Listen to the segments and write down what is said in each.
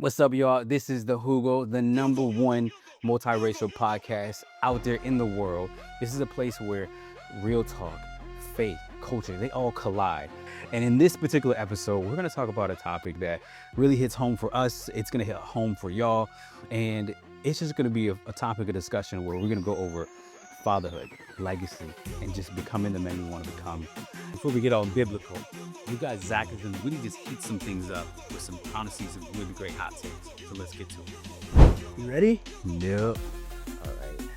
What's up, y'all? This is the Jugo, the #1 multiracial podcast out there in the world. This is a place where real talk, faith, culture, they all collide. And in this particular episode, we're going to talk about a topic that really hits home for us. It's going to hit home for y'all. And it's just going to be a topic of discussion where we're going to go over fatherhood, legacy, and just becoming the men we want to become. Before we get all biblical, you guys, Zach, is going to really just heat some things up with honestly, some really great hot takes. So let's get to it. You ready? Yep. All right.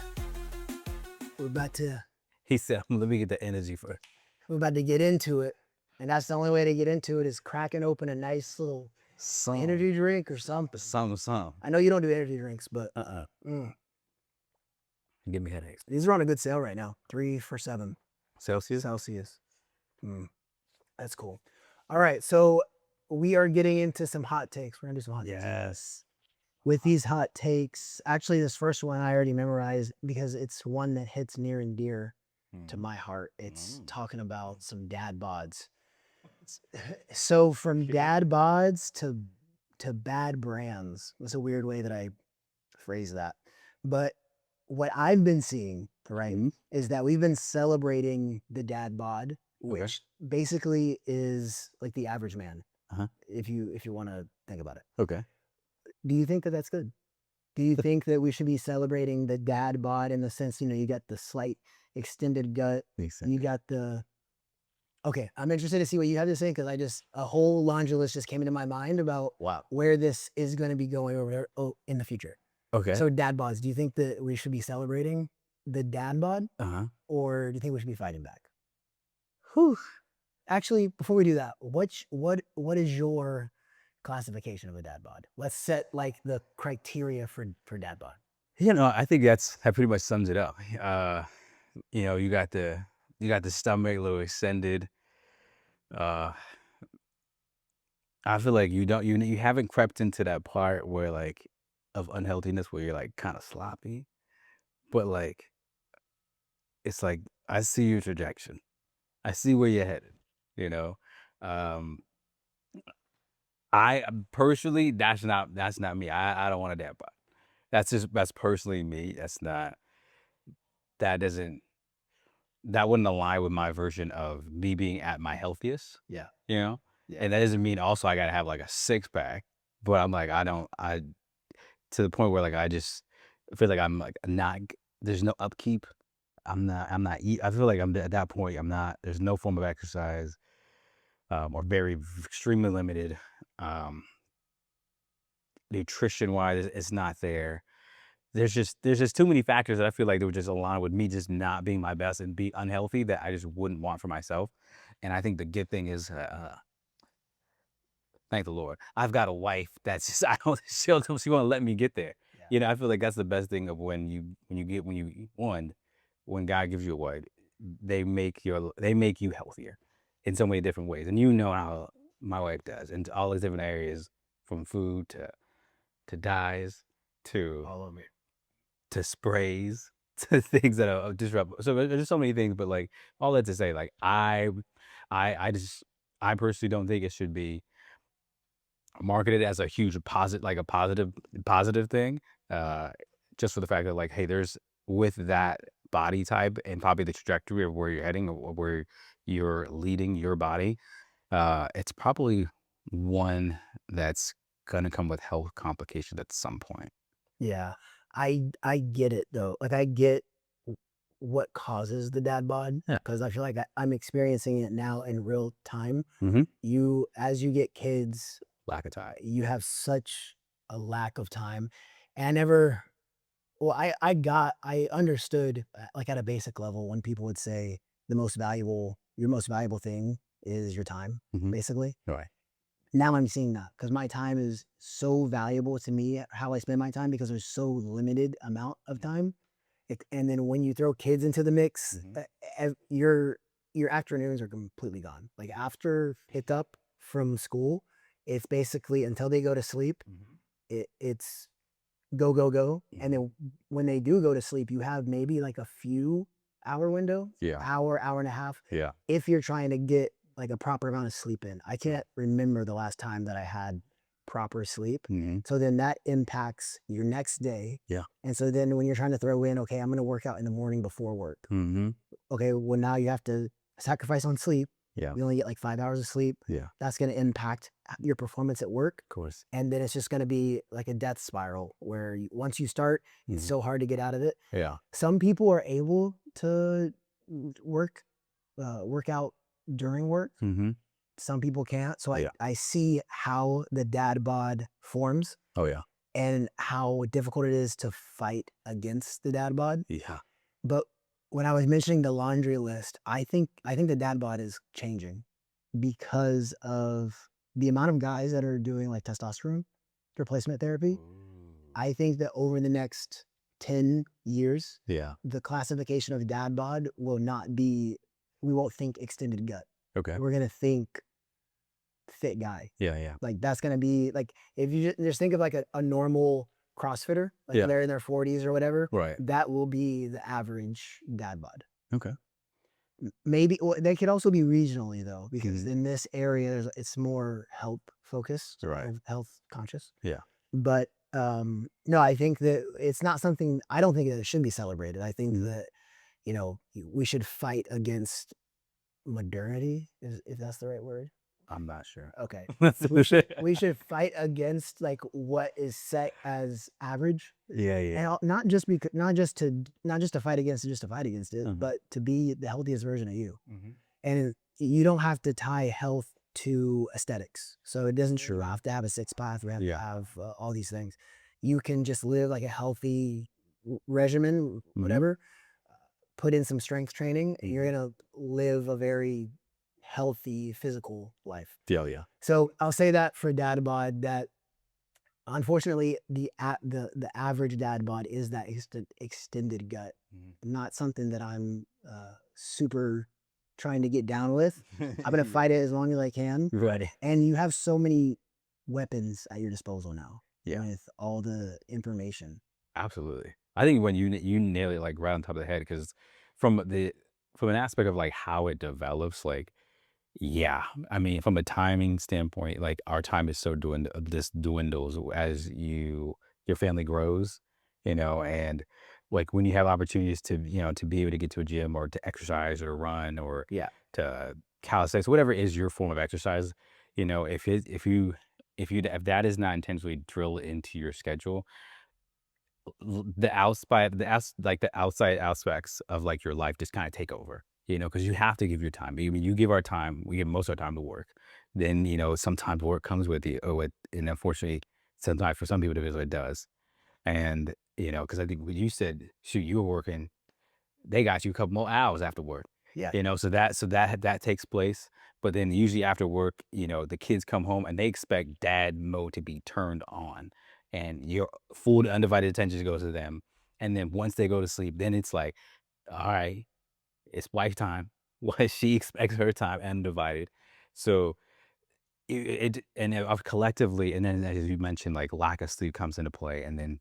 We're about to He said, let me get the energy for it. get into it. And that's the only way to get into it is cracking open a nice little energy drink or something. Something. I know you don't do energy drinks, but Give me headaches. these are on a good sale right now. 3 for $7 Celsius? That's cool. All right, so we are getting into some hot takes. We're gonna do some hot takes. Yes. With these hot takes, actually this first one I already memorized because it's one that hits near and dear to my heart. It's talking about some dad bods. So from dad bods to bad brands. That's a weird way that I phrase that. But what I've been seeing, right, is that we've been celebrating the dad bod, which basically is like the average man. If you want to think about it. Okay. Do you think that that's good? Do you think that we should be celebrating the dad bod in the sense, you got the slight extended gut, you got the... Okay, I'm interested to see what you have to say because a whole laundry list just came into my mind about where this is going to be going over there in the future. Okay. So dad bods, do you think that we should be celebrating the dad bod or do you think we should be fighting back? Whew. Actually, before we do that, what is your classification of a dad bod? Let's set like the criteria for dad bod. I think that pretty much sums it up. You got the stomach a little extended. I feel like you haven't crept into that part where like of unhealthiness where you're like kind of sloppy, but like it's like I see your trajectory. I see where you're headed. I personally, that's not me. I don't want a dad bod. That's personally me. That wouldn't align with my version of me being at my healthiest. Yeah. And that doesn't mean also I gotta have like a 6-pack, but I'm like, to the point where like, I just feel like I'm like not, there's no upkeep. I feel like I'm at that point. There's no form of exercise, or very extremely limited, nutrition wise. It's not there. There's just too many factors that I feel like they would just align with me just not being my best and be unhealthy that I just wouldn't want for myself. And I think the good thing is, thank the Lord, I've got a wife that's just, she won't let me get there. Yeah. I feel like that's the best thing of when God gives you a wife, they make you healthier in so many different ways. And how my wife does, and all these different areas, from food to dyes to All of it. to sprays to things that are disruptive. So there's so many things, but like all that to say, like I personally don't think it should be marketed as a huge positive thing. Just for the fact that like, hey, there's with that body type and probably the trajectory of where you're heading or where you're leading your body, it's probably one that's gonna come with health complications at some point. Yeah. I get it though. Like I get what causes the dad bod Yeah. because I feel like I'm experiencing it now in real time. As you get kids, Lack of time. you have such a lack of time. And I understood like at a basic level when people would say your most valuable thing is your time, basically. Right. Now I'm seeing that because my time is so valuable to me, how I spend my time, because there's so limited amount of time. And then when you throw kids into the mix, your afternoons are completely gone. Like after picked up from school, it's basically until they go to sleep, it's go, go, go. And then when they do go to sleep, you have maybe like a few hour window, hour and a half. Yeah. If you're trying to get like a proper amount of sleep in. I can't remember the last time that I had proper sleep. Mm-hmm. So then that impacts your next day. Yeah. And so then when you're trying to throw in, okay, I'm going to work out in the morning before work. Mm-hmm. Okay, well, now you have to sacrifice on sleep. Yeah. We only get like 5 hours of sleep. Yeah. That's going to impact your performance at work. Of course. And then it's just going to be like a death spiral where once you start, it's so hard to get out of it. Yeah. Some people are able to work out during work. Mm-hmm. Some people can't. So Yeah. I see how the dad bod forms Oh yeah. and how difficult it is to fight against the dad bod. Yeah. But when I was mentioning the laundry list, I think the dad bod is changing because of the amount of guys that are doing like testosterone replacement therapy. I think that over the next 10 years, Yeah. the classification of dad bod will not be, we won't think extended gut. Okay. We're going to think fit guy. Yeah. Yeah. Like that's going to be like, if you just think of like a normal CrossFitter, like Yeah. they're in their 40s or whatever, Right. that will be the average dad bod. Okay. Maybe they could also be regionally though, because Mhm. in this area, it's more health focused, Right. health conscious. Yeah. But no, I think that it's not something, I don't think that it should be celebrated. I think that, we should fight against modernity, if that's the right word. I'm not sure. Okay. We should fight against like what is set as average. Yeah. Yeah. And not just to fight against it, just to fight against it, Mhm. but to be the healthiest version of you. Mm-hmm. And you don't have to tie health to aesthetics. So it doesn't Sure. have to have a six pack or have to Yeah. have all these things. You can just live like a healthy regimen, Mhm. whatever, put in some strength training, and you're Mhm. going to live a very healthy physical life. Yeah. Yeah. So I'll say that for dad bod, that unfortunately the average dad bod is that extended gut. Mhm. Not something that I'm super trying to get down with. I'm going to fight it as long as I can. Right. And you have so many weapons at your disposal now. Yeah. With all the information. Absolutely. I think when you nail it like right on top of the head, because from an aspect of like how it develops, like yeah, I mean from a timing standpoint, like our time is so this dwindles as your family grows, and like when you have opportunities to to be able to get to a gym or to exercise or run or Yeah. to calisthenics, whatever is your form of exercise, if that is not intentionally drilled into your schedule, the outside aspects of like your life just kind of take over, because you have to give your time. I mean, you give our time, we give most of our time to work. Then, sometimes work comes with you, and unfortunately, sometimes for some people, it does. And, because I think when you said, shoot, you were working, they got you a couple more hours after work. Yeah. So that takes place. But then usually after work, the kids come home and they expect dad mode to be turned on, and your full undivided attention goes to them. And then once they go to sleep, then it's like, all right, it's wife time. What she expects her time undivided. So collectively, and then as you mentioned, like lack of sleep comes into play, and then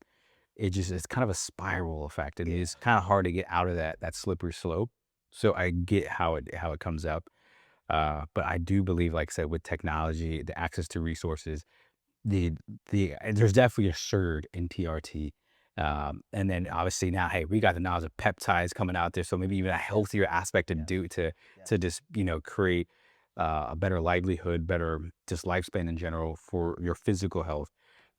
it's kind of a spiral effect, and it's kind of hard to get out of that slippery slope. So I get how it comes up, but I do believe, like I said, with technology, the access to resources, the there's definitely a surge in TRT, and then obviously now, hey, we got the knowledge of peptides coming out there, so maybe even a healthier aspect to just create a better livelihood, better just lifespan in general for your physical health.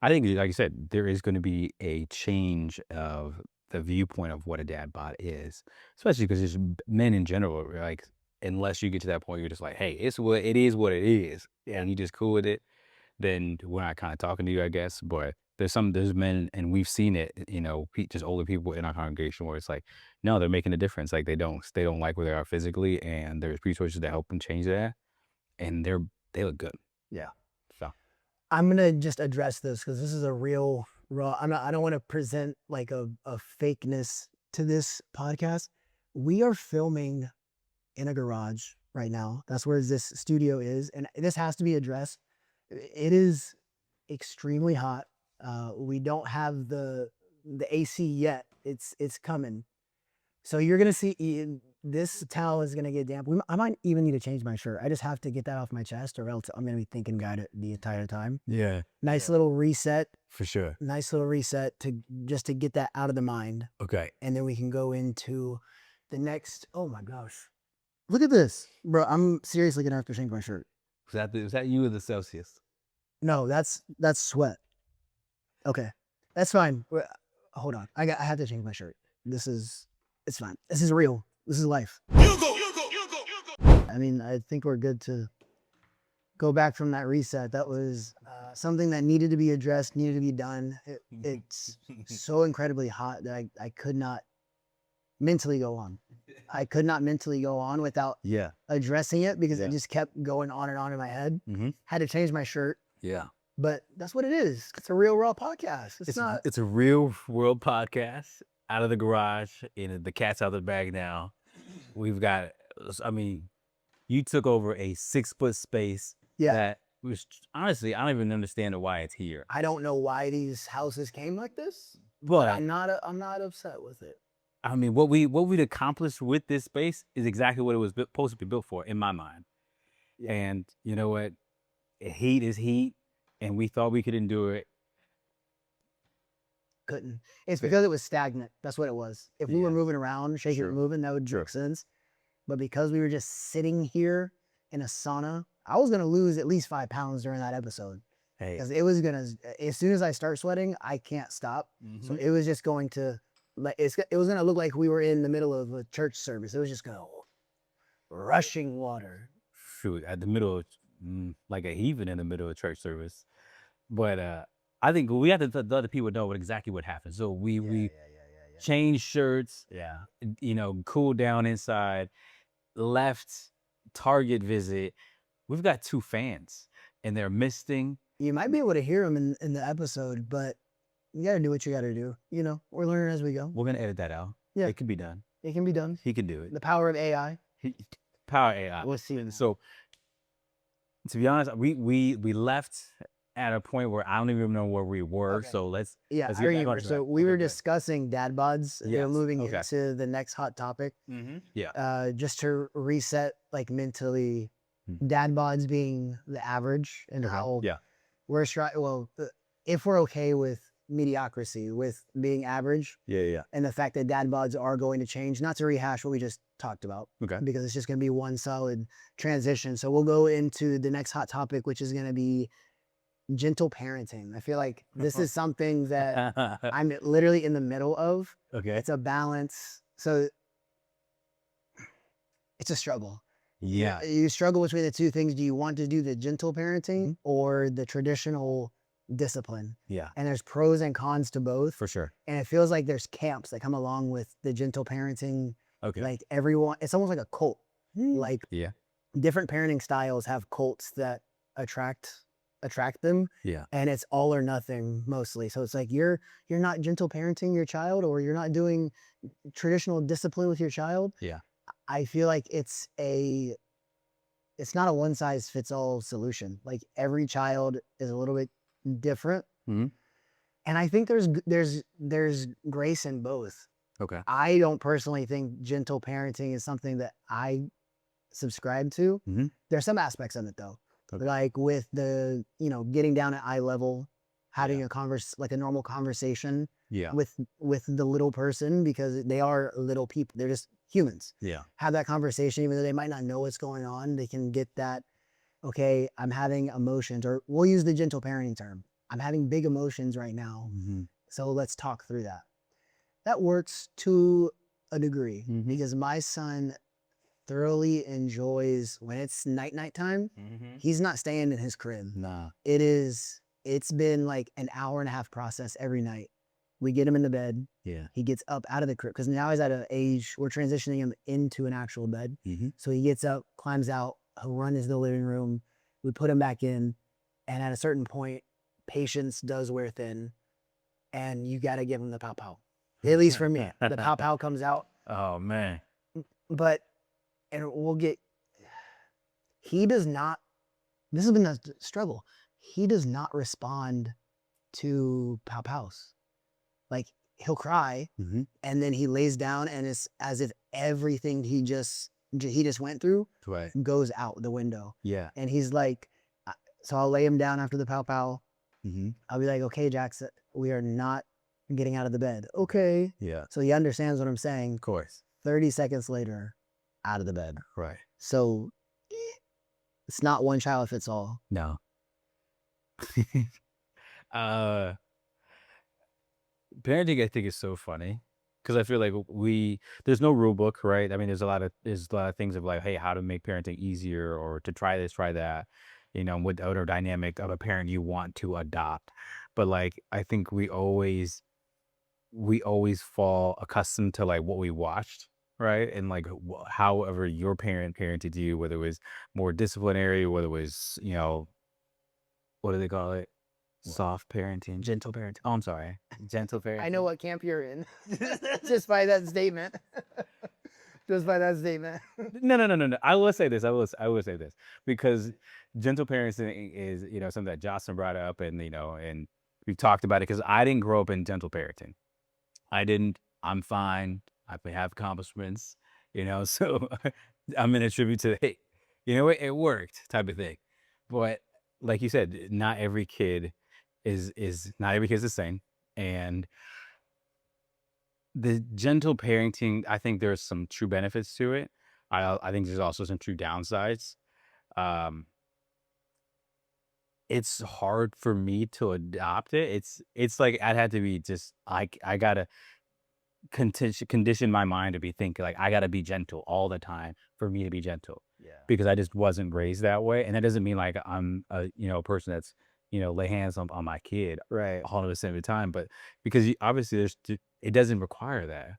I think, like you said, there is going to be a change of the viewpoint of what a dad bod is, especially because just men in general, like unless you get to that point, you're just like, hey, it's what it is, and you just cool with it, then we're not kind of talking to you, I guess. But there's men, and we've seen it, just older people in our congregation where it's like, no, they're making a difference. Like they don't like where they are physically, and there's resources to help them change that, and they look good. Yeah. So I'm gonna just address this because this is a real raw. I don't want to present like a fakeness to this podcast. We are filming in a garage right now. That's where this studio is, and this has to be addressed. It is extremely hot. We don't have the AC yet. It's coming. So you're gonna see this towel is gonna get damp. I might even need to change my shirt. I just have to get that off my chest, or else I'm gonna be thinking about it the entire time. Yeah, Nice little reset. for sure. Nice little reset to just to get that out of the mind, Okay. and then we can go into the next. Oh my gosh, look at this, bro! I'm seriously gonna have to change my shirt. Was that you or the Celsius? No, that's sweat. Okay, that's fine. Hold on, I have to change my shirt. It's fine. This is real. This is life. I mean, I think we're good to go back from that reset. That was something that needed to be addressed, needed to be done. It's so incredibly hot that I could not mentally go on. I could not mentally go on without addressing it because it just kept going on and on in my head. Had to change my shirt. Yeah. But that's what it is. It's a real raw podcast. It's a real world podcast out of the garage, and the cat's out of the bag now. We've got, I mean, you took over a 6-foot space that was, honestly, I don't even understand why it's here. I don't know why these houses came like this, but I'm not upset with it. I mean, what we'd accomplished with this space is exactly what it was supposed to be built for, in my mind. Yeah. And you know what? Heat is heat, and we thought we could endure it. Couldn't. It's because it was stagnant. That's what it was. If we were moving around, shaking and moving, that would make sense. But because we were just sitting here in a sauna, I was gonna lose at least 5 pounds during that episode. Because it was gonna, as soon as I start sweating, I can't stop. So it was just going to, like, it was gonna look like we were in the middle of a church service. It was just gonna rushing water. Shoot, at the middle of, like a heathen in the middle of church service. But I think we have to let the other people know exactly what happened. So we changed shirts, you know, cooled down inside, left Target visit. We've got 2 fans, and they're misting. You might be able to hear them in the episode, but you gotta do what you gotta do. You know, we're learning as we go. We're gonna edit that out. Yeah, it can be done. It can be done. He can do it. The power of AI. Power AI. We'll see. So, to be honest, we left at a point where I don't even know where we were. Okay. So let's I remember. So we were discussing dad bods. They're moving into the next hot topic. Just to reset, like, mentally, dad bods being the average and how we're if we're okay with mediocrity, with being average, and the fact that dad bods are going to change, not to rehash what we just talked about, because it's just going to be one solid transition. So we'll go into the next hot topic, which is going to be gentle parenting. I feel like this is something that I'm literally in the middle of. It's a balance. So it's a struggle. You struggle between the two things. Do you want to do the gentle parenting or the traditional discipline? And there's pros and cons to both. For sure. And it feels like there's camps that come along with the gentle parenting. Like everyone, it's almost like a cult. Like different parenting styles have cults that attract them. And it's all or nothing mostly. So it's like you're not gentle parenting your child, or you're not doing traditional discipline with your child. I feel like it's not a one size fits all solution. Like, every child is a little bit different. And I think there's grace in both. I don't personally think gentle parenting is something that I subscribe to. There's some aspects of it though. Like with the, getting down at eye level, having a normal conversation with the little person, because they are little people. They're just humans. Have that conversation, even though they might not know what's going on. They can get that, okay, I'm having emotions, or we'll use the gentle parenting term. I'm having big emotions right now. So let's talk through that. That works to a degree, because my son thoroughly enjoys when it's night time. He's not staying in his crib. It's been like an hour and a half process every night. We get him in the bed. He gets up out of the crib, because now he's at an age, we're transitioning him into an actual bed. So he gets up, climbs out, he'll run into the living room. We put him back in. And at a certain point, patience does wear thin, and you got to give him the pow pow. At least for me, the pow pow comes out. Oh man. But, and he does not, this has been a struggle. He does not respond to pow pows. Like, he'll cry, and then he lays down, and it's as if everything he just went through Right. goes out the window. Yeah. And he's like, so I'll lay him down after the pow pow. Mm-hmm. I'll be like, okay, Jackson, we are not getting out of the bed. Okay. Yeah. So he understands what I'm saying. Of course. 30 seconds later, out of the bed. Right. So it's not one child fits all. No. Parenting, I think, is so funny because I feel like there's no rule book, right? I mean, there's a lot of things of like, hey, how to make parenting easier, or to try this, try that, what other dynamic of a parent you want to adopt. But like, I think we always fall accustomed to like what we watched, right? And like, however your parent parented you, whether it was more disciplinary, whether it was, what do they call it? Soft parenting, Gentle parenting. Oh, I'm sorry. Gentle parenting. I know what camp you're in. Just by that statement. Just by that statement. No. I will say this. I will say this, because gentle parenting is, something that Jocelyn brought up, and and we've talked about it, because I didn't grow up in gentle parenting. I didn't. I'm fine. I have accomplishments, so I'm going to attribute to, hey, it worked type of thing. But like you said, not every kid is not every kid's the same. And the gentle parenting, I think there's some true benefits to it. I think there's also some true downsides. Um, it's hard for me to adopt it. It's like I'd have to be just I gotta condition my mind to be thinking like I gotta be gentle all the time for me to be gentle. Yeah. Because I just wasn't raised that way, and that doesn't mean like I'm a person that's lay hands on my kid Right. all at the same time, but because obviously it doesn't require that,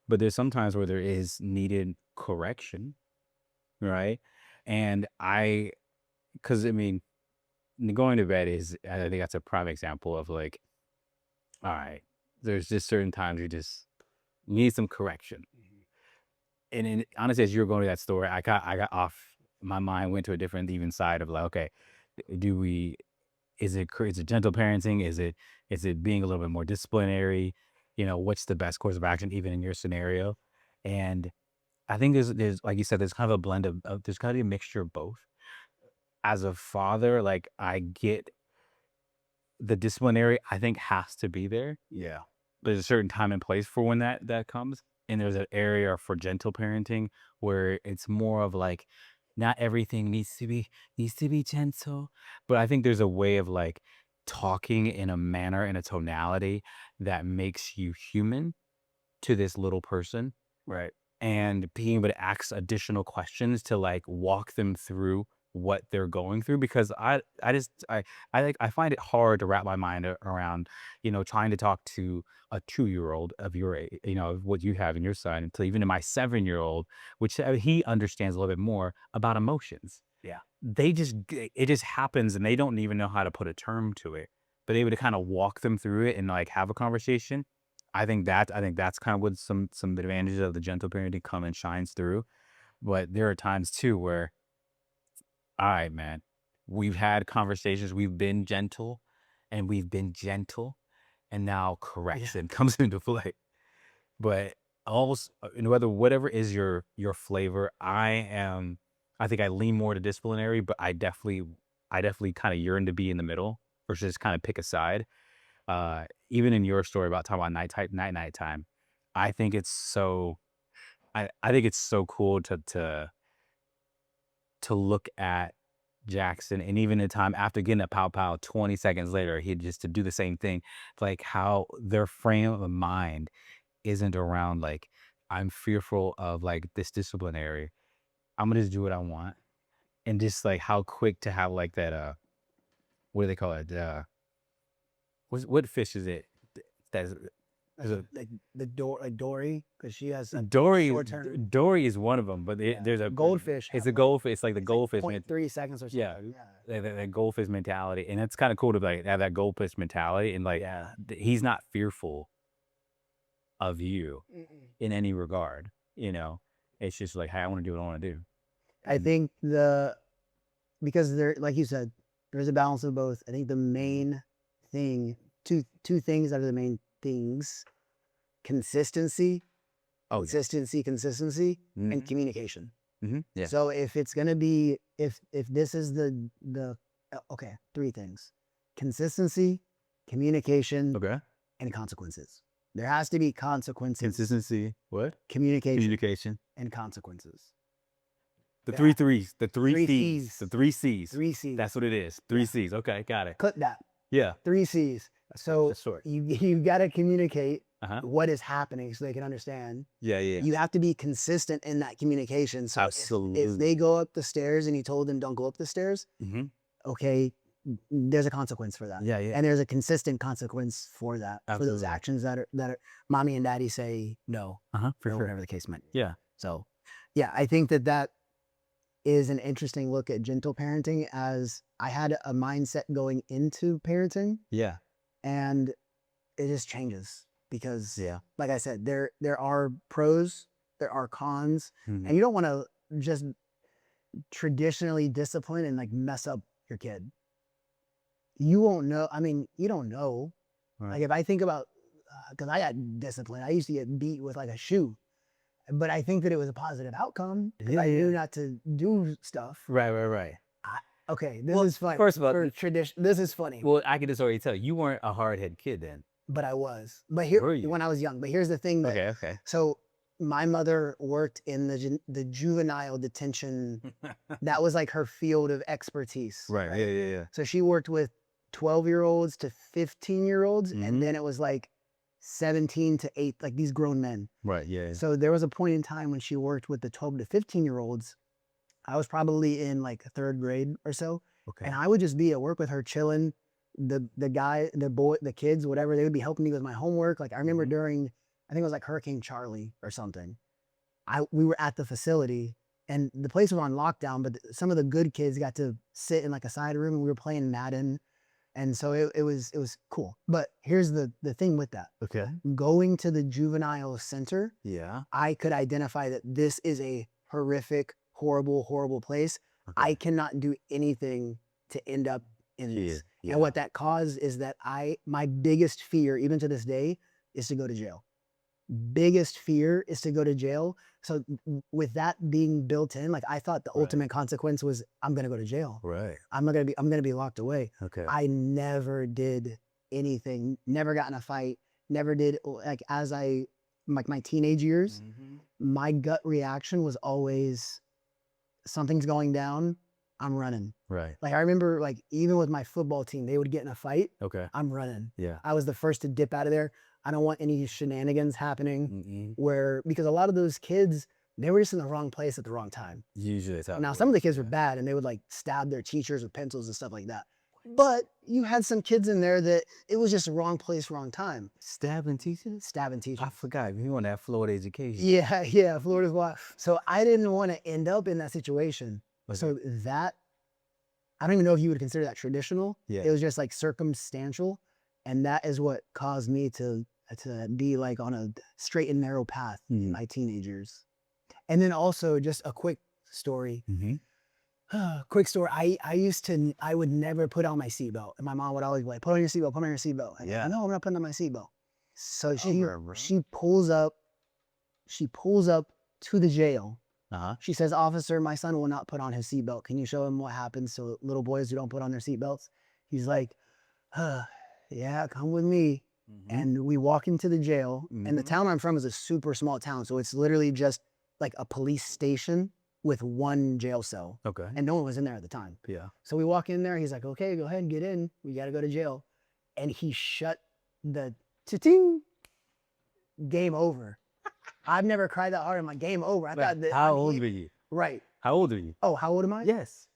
but there's sometimes where there is needed correction, right? And because I mean, going to bed is, I think that's a prime example of like, all right, there's just certain times you just need some correction. And honestly, as you were going to that story, I got off. My mind went to a different even side of like, okay, is it gentle parenting? Is it being a little bit more disciplinary? What's the best course of action even in your scenario? And I think there's like you said, there's kind of a blend of there's kind of a mixture of both. As a father, like, I get the disciplinary, I think, has to be there. Yeah. There's a certain time and place for when that comes, and there's an area for gentle parenting where it's more of like, not everything needs to be gentle, but I think there's a way of like talking in a manner and a tonality that makes you human to this little person, Right. and being able to ask additional questions to like walk them through what they're going through, because I find it hard to wrap my mind around trying to talk to a 2-year-old of your age, of what you have in your son, to even to my 7-year-old, which he understands a little bit more about emotions. Yeah. It just happens, and they don't even know how to put a term to it, but able to kind of walk them through it and like have a conversation. I think that's kind of what some advantages of the gentle parenting come and shines through. But there are times too where, all right, man, we've had conversations, we've been gentle, and now correction comes into play. But also, whatever is your flavor, I think I lean more to disciplinary, but I definitely kind of yearn to be in the middle, versus just kind of pick a side. Even in your story about talking about night time, I think it's so I think it's so cool to look at Jackson, and even the time after getting a pow pow, 20 seconds later, he just to do the same thing, like how their frame of mind isn't around like, I'm fearful of like this disciplinary, I'm gonna just do what I want, and just like how quick to have like that what do they call it, what fish is it, that's Like Dory, because she has a Dory. short term. Dory is one of them, but there's a Goldfish. It's a goldfish. It's like the goldfish. 0.3 seconds or something. Yeah, that goldfish mentality, and it's kind of cool to like have that goldfish mentality, and like, he's not fearful of you in any regard. It's just like, hey, I want to do what I want to do. I think because there, like you said, there's a balance of both. I think the main thing, two things that are the main things: consistency consistency, and communication. Yeah. So if it's gonna be, if this is okay, 3 things: consistency, communication, Okay. and consequences. There has to be consequences. Consistency. What? Communication, Communication. and consequences. The 3 threes. The 3 3 C's. C's. The 3 C's. 3 C's. That's what it is. 3 Yeah. C's. Okay, got it. Clip that. Yeah. 3 C's. So That's short. you got to communicate Uh-huh. what is happening so they can understand. Yeah. You have to be consistent in that communication. So Absolutely. if they go up the stairs and you told them don't go up the stairs, okay, there's a consequence for that. Yeah. And there's a consistent consequence for that, for those Absolutely. actions that are mommy and daddy say no, For or sure. whatever the case might be. Yeah. So yeah, I think that is an interesting look at gentle parenting, as I had a mindset going into parenting, Yeah. and it just changes because, Yeah. like I said, there are pros, there are cons, Mhm. and you don't want to just traditionally discipline and like mess up your kid. You won't know. I mean, you don't know. Right. Like if I think about, because I got discipline, I used to get beat with like a shoe, but I think that it was a positive outcome because I knew not to do stuff. Right. Okay, this Well, is funny. first of all, for tradition, this is funny. Well, I can just already tell you weren't a hard-headed kid then. But I was. But here, Were you? when I was young. But here's the thing. That, Okay. So my mother worked in the juvenile detention. That was like her field of expertise. Right. Yeah. So she worked with 12-year-olds to 15-year-olds, and then it was like 17 to 8, like these grown men. Right. Yeah. So there was a point in time when she worked with the 12 to 15-year-olds. I was probably in like 3rd grade or so. Okay. And I would just be at work with her chilling. The guy, the boy, the kids, whatever, they would be helping me with my homework. Like I remember during, I think it was like Hurricane Charlie or something. We were at the facility and the place was on lockdown, but some of the good kids got to sit in like a side room and we were playing Madden. And so it was cool. But here's the thing with that. Okay. Going to the juvenile center, Yeah. I could identify that this is a horrific, horrible place. Okay. I cannot do anything to end up in this. Yeah. And what that caused is that my biggest fear, even to this day, is to go to jail. Biggest fear is to go to jail. So with that being built in, like I thought the ultimate consequence was I'm gonna go to jail. Right. I'm gonna be locked away. Okay. I never did anything, never got in a fight, never did, like my teenage years, my gut reaction was always something's going down, I'm running. Right. Like I remember like even with my football team, they would get in a fight. Okay. I'm running. Yeah. I was the first to dip out of there. I don't want any shenanigans happening because a lot of those kids, they were just in the wrong place at the wrong time. Usually it's how Now, some of the kids were bad and they would like stab their teachers with pencils and stuff like that. But you had some kids in there that it was just wrong place, wrong time. Stabbing teachers? Stabbing teachers. I forgot. You on that Florida education. Yeah, Florida's wild. So I didn't want to end up in that situation. Okay. So that, I don't even know if you would consider that traditional. Yeah. It was just like circumstantial. And that is what caused me to be like on a straight and narrow path in my teenage years. And then also just a quick story. Quick story. I would never put on my seatbelt. And my mom would always be like, put on your seatbelt, put on your seatbelt. Yeah. No, I'm not putting on my seatbelt. So she pulls up to the jail. She says, officer, my son will not put on his seatbelt. Can you show him what happens to little boys who don't put on their seatbelts? He's like, yeah, come with me. And we walk into the jail. And the town I'm from is a super small town. So it's literally just like a police station with one jail cell. Okay. And no one was in there at the time. Yeah. So we walk in there. He's like, okay, go ahead and get in. We got to go to jail. And he shut the ting. Game over. I've never cried that hard. I'm like, game over. I thought that. How old were you? Right. How old are you? Oh, how old am I? Yes.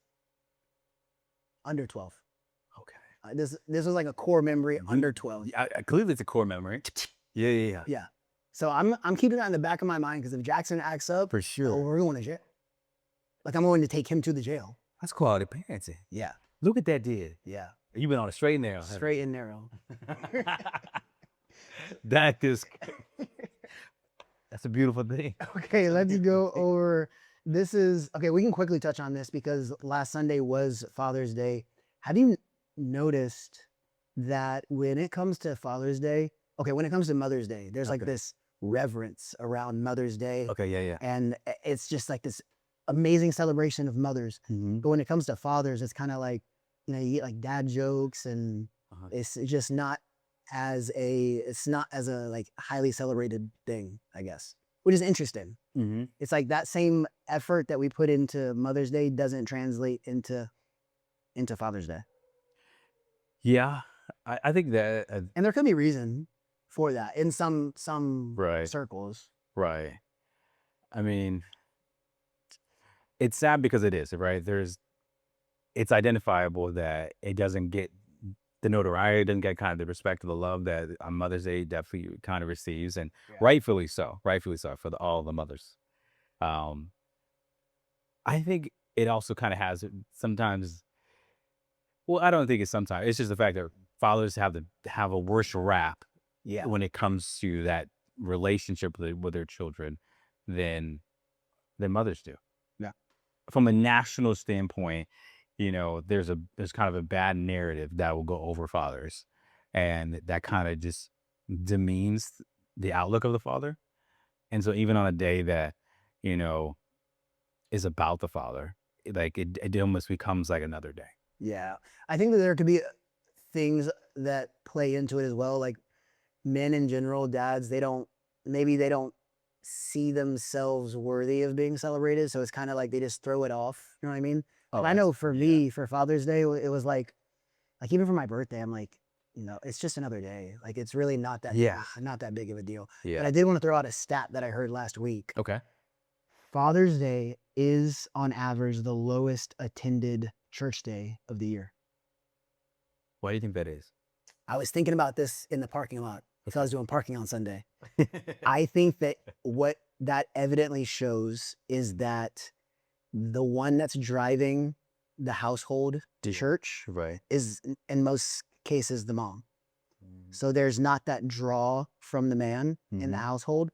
Under 12. Okay. This was like a core memory. Under 12. Clearly, it's a core memory. Yeah. So I'm keeping that in the back of my mind because if Jackson acts up, for sure, we're going to jail. Like I'm going to take him to the jail. That's quality parenting. Yeah. Look at that, dude. Yeah. You've been on a straight and narrow. Straight and narrow. That is. That's a beautiful thing. Okay, let's go over. This is okay. We can quickly touch on this because last Sunday was Father's Day. Have you noticed that when it comes to Father's Day, okay, when it comes to Mother's Day, there's like this reverence around Mother's Day. Okay, yeah. And it's just like this amazing celebration of mothers. Mm-hmm. But when it comes to fathers, it's kind of like, you know, you get like dad jokes, and it's just not it's not as a like highly celebrated thing, I guess, which is interesting. Mm-hmm. It's like that same effort that we put into Mother's Day doesn't translate into Father's Day. Yeah, I think that And there could be reason for that in some Right. circles. right. I mean, it's sad because it is, right? It's identifiable that it doesn't get the notoriety, doesn't get kind of the respect or the love that on Mother's Day definitely kind of receives, and rightfully so for all the mothers. Um, I think it also kind of has sometimes. Well, I don't think it's sometimes. It's just the fact that fathers have a worse rap Yeah. when it comes to that relationship with their children than mothers do. Yeah. From a national standpoint, you know, there's kind of a bad narrative that will go over fathers, and that kind of just demeans the outlook of the father. And so even on a day that, you know, is about the father, like it almost becomes like another day. Yeah. I think that there could be things that play into it as well. Like men in general, dads, maybe they don't see themselves worthy of being celebrated. So it's kind of like they just throw it off. You know what I mean? Oh, And I know for me, for Father's Day, it was like even for my birthday, I'm like, you know, it's just another day. Like it's really not that not that big of a deal. Yeah. But I did want to throw out a stat that I heard last week. Okay. Father's Day is on average the lowest attended church day of the year. Why do you think that is? I was thinking about this in the parking lot because I was doing parking on Sunday. I think that what that evidently shows is that the one that's driving the household to church Right. is in most cases the mom. So there's not that draw from the man in the household.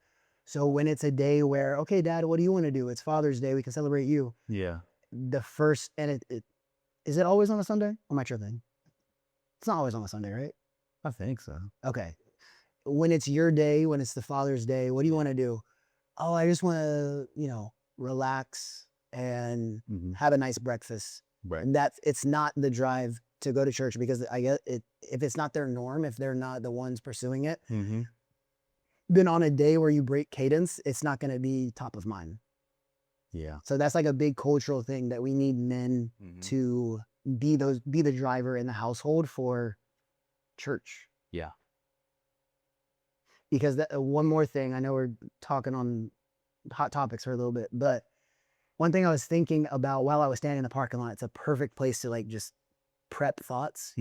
So when it's a day where, okay, Dad, what do you want to do? It's Father's Day. We can celebrate you. Yeah. The first, and is it always on a Sunday? Or am I tripping? It's not always on a Sunday, right? I think so. Okay. When it's your day, when it's the Father's Day, what do you want to do? Oh, I just want to, you know, relax and have a nice breakfast. Right. And it's not the drive to go to church, because I get it. If it's not their norm, if they're not the ones pursuing it, then on a day where you break cadence, it's not going to be top of mind. Yeah. So that's like a big cultural thing that we need men to be the driver in the household for church. Yeah. Because one more thing, I know we're talking on hot topics for a little bit, but one thing I was thinking about while I was standing in the parking lot, it's a perfect place to like just prep thoughts.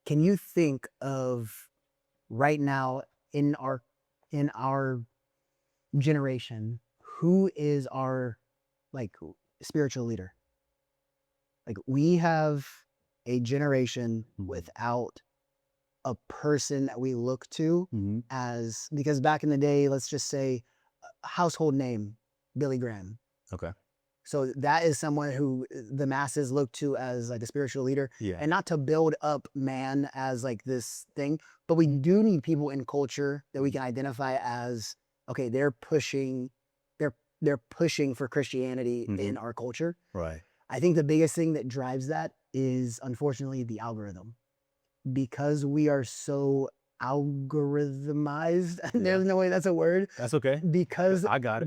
Can you think of right now in our generation, who is our like spiritual leader? Like we have a generation without a person that we look to as, because back in the day, let's just say household name, Billy Graham. Okay. So that is someone who the masses look to as like a spiritual leader. Yeah. And not to build up man as like this thing, but we do need people in culture that we can identify as, okay, they're pushing for Christianity in our culture. Right. I think the biggest thing that drives that is unfortunately the algorithm. Because we are so algorithmized, there's no way that's a word. That's okay. Because I got it.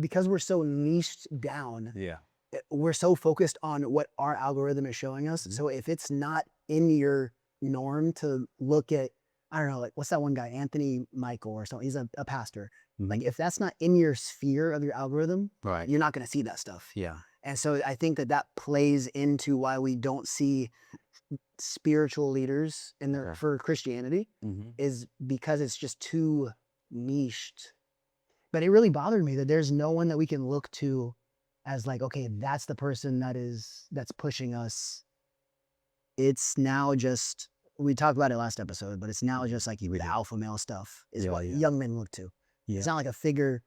Because we're so niched down. Yeah. We're so focused on what our algorithm is showing us. So if it's not in your norm to look at, I don't know, like what's that one guy, Anthony Michael or something? He's a pastor. Like if that's not in your sphere of your algorithm, right, you're not going to see that stuff. Yeah. And so I think that plays into why we don't see spiritual leaders in there for Christianity, is because it's just too niched. But it really bothered me that there's no one that we can look to as like, okay, that's the person that's pushing us. It's now just, we talked about it last episode, but it's now just like the alpha male stuff is what young men look to. It's not like a figure.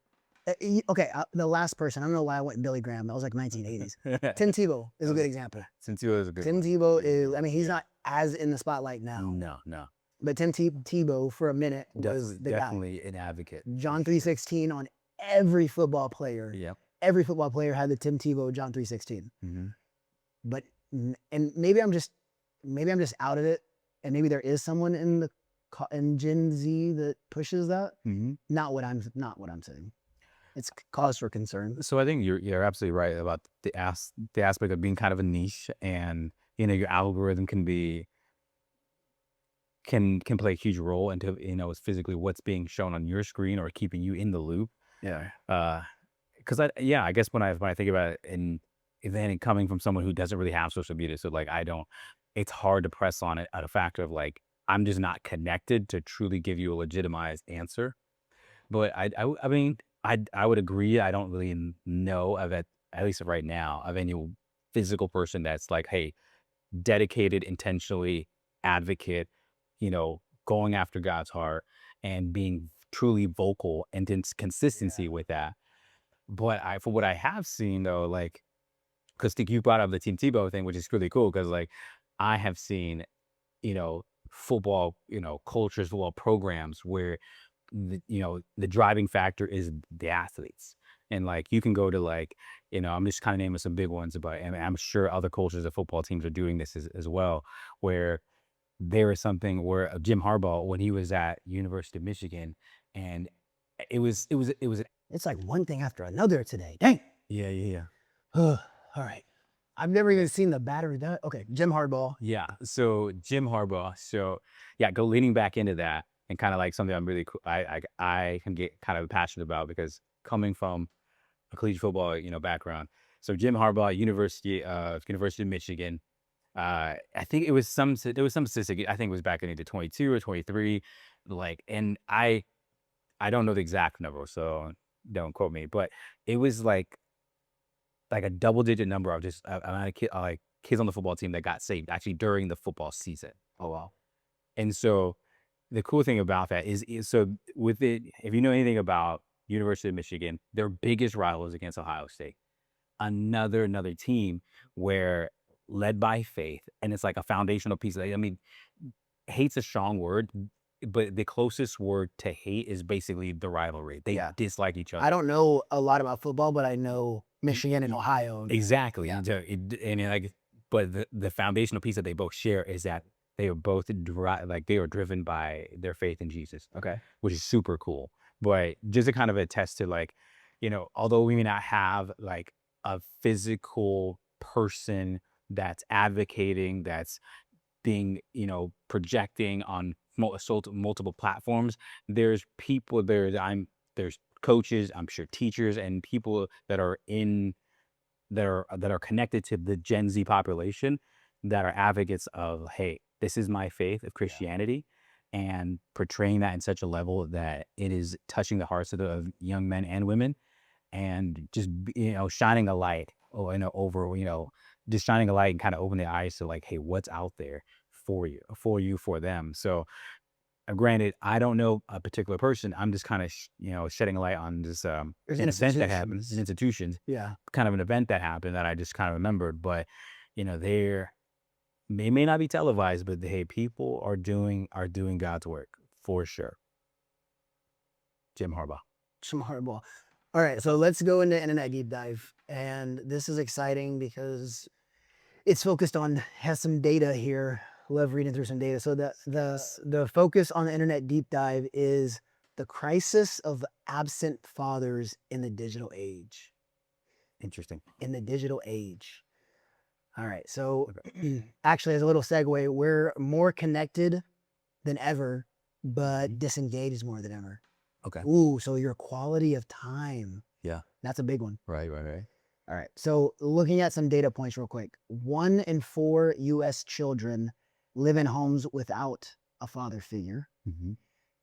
Okay, the last person, I don't know why I went Billy Graham. That was like 1980s. Tim Tebow is a good example. Tim Tebow is a good Tim Tebow is, I mean, he's not as in the spotlight now. No. But Tim Tebow for a minute was the guy. Definitely an advocate. John 3:16 on every football player. Yep. Every football player had the Tim Tebow John 3:16. Mm-hmm. But and maybe I'm just out of it, and maybe there is someone in Gen Z that pushes that. Mm-hmm. Not what I'm saying. It's cause for concern. So I think you're absolutely right about the aspect of being kind of a niche, and your algorithm can play a huge role into physically what's being shown on your screen or keeping you in the loop. Yeah. Because I guess when I think about it, and then coming from someone who doesn't really have social media, so like it's hard to press on it at a factor of like I'm just not connected to truly give you a legitimized answer. But I mean I would agree. I don't really know of it, at least right now, of any physical person that's like, hey, dedicated, intentionally advocate, going after God's heart and being truly vocal and consistency with that. But for what I have seen though, like, because you brought up the Team Tebow thing, which is really cool, because like I have seen, football, cultures, football programs where the driving factor is the athletes. And like you can go to like, I'm just kind of naming some big ones, but and I'm sure other cultures of football teams are doing this as well, where there is something where Jim Harbaugh, when he was at University of Michigan, and it was It's like one thing after another today. Dang. yeah. All right. I've never even seen the battery done. Okay, Jim Harbaugh. Yeah. So Jim Harbaugh. So yeah, go leaning back into that and kind of like something I'm really I can get kind of passionate about, because coming from a collegiate football background. So Jim Harbaugh, University of Michigan. I think there was some statistic. I think it was back in either 22 or 23. Like, and I don't know the exact number, so don't quote me. But it was like a double digit number of just amount of like kids on the football team that got saved actually during the football season. Oh wow. And so the cool thing about that is so with it, if you know anything about University of Michigan, their biggest rival is against Ohio State, another team where led by faith, and it's like a foundational piece. I mean, hate's a strong word, but the closest word to hate is basically the rivalry. They dislike each other. I don't know a lot about football, but I know Michigan and Ohio. Exactly. Yeah. And like, but the foundational piece that they both share is that they are both they are driven by their faith in Jesus. Okay. Which is super cool. But just to kind of attest to like, although we may not have like a physical person that's advocating, that's being, projecting on multiple platforms, there's people there's coaches, I'm sure teachers and people that are connected to the Gen Z population that are advocates of, hey, this is my faith of Christianity, and portraying that in such a level that it is touching the hearts of young men and women, and just shining a light over just shining a light and kind of open the eyes to like, hey, what's out there for you, for them. So granted, I don't know a particular person. I'm just kind of shedding a light on this an event that happens in institutions. Yeah. Kind of an event that happened that I just kind of remembered. But they may not be televised, but hey, people are doing God's work for sure. Jim Harbaugh. All right, so let's go into internet deep dive, and this is exciting because it's focused on, has some data here. Love reading through some data. So the focus on the internet deep dive is the crisis of absent fathers in the digital age. Interesting. In the digital age. All right, so actually, as a little segue, we're more connected than ever, but disengaged more than ever. Okay. Ooh, so your quality of time. Yeah. That's a big one. Right. All right. So looking at some data points real quick. 1 in 4 U.S. children live in homes without a father figure. Mm-hmm.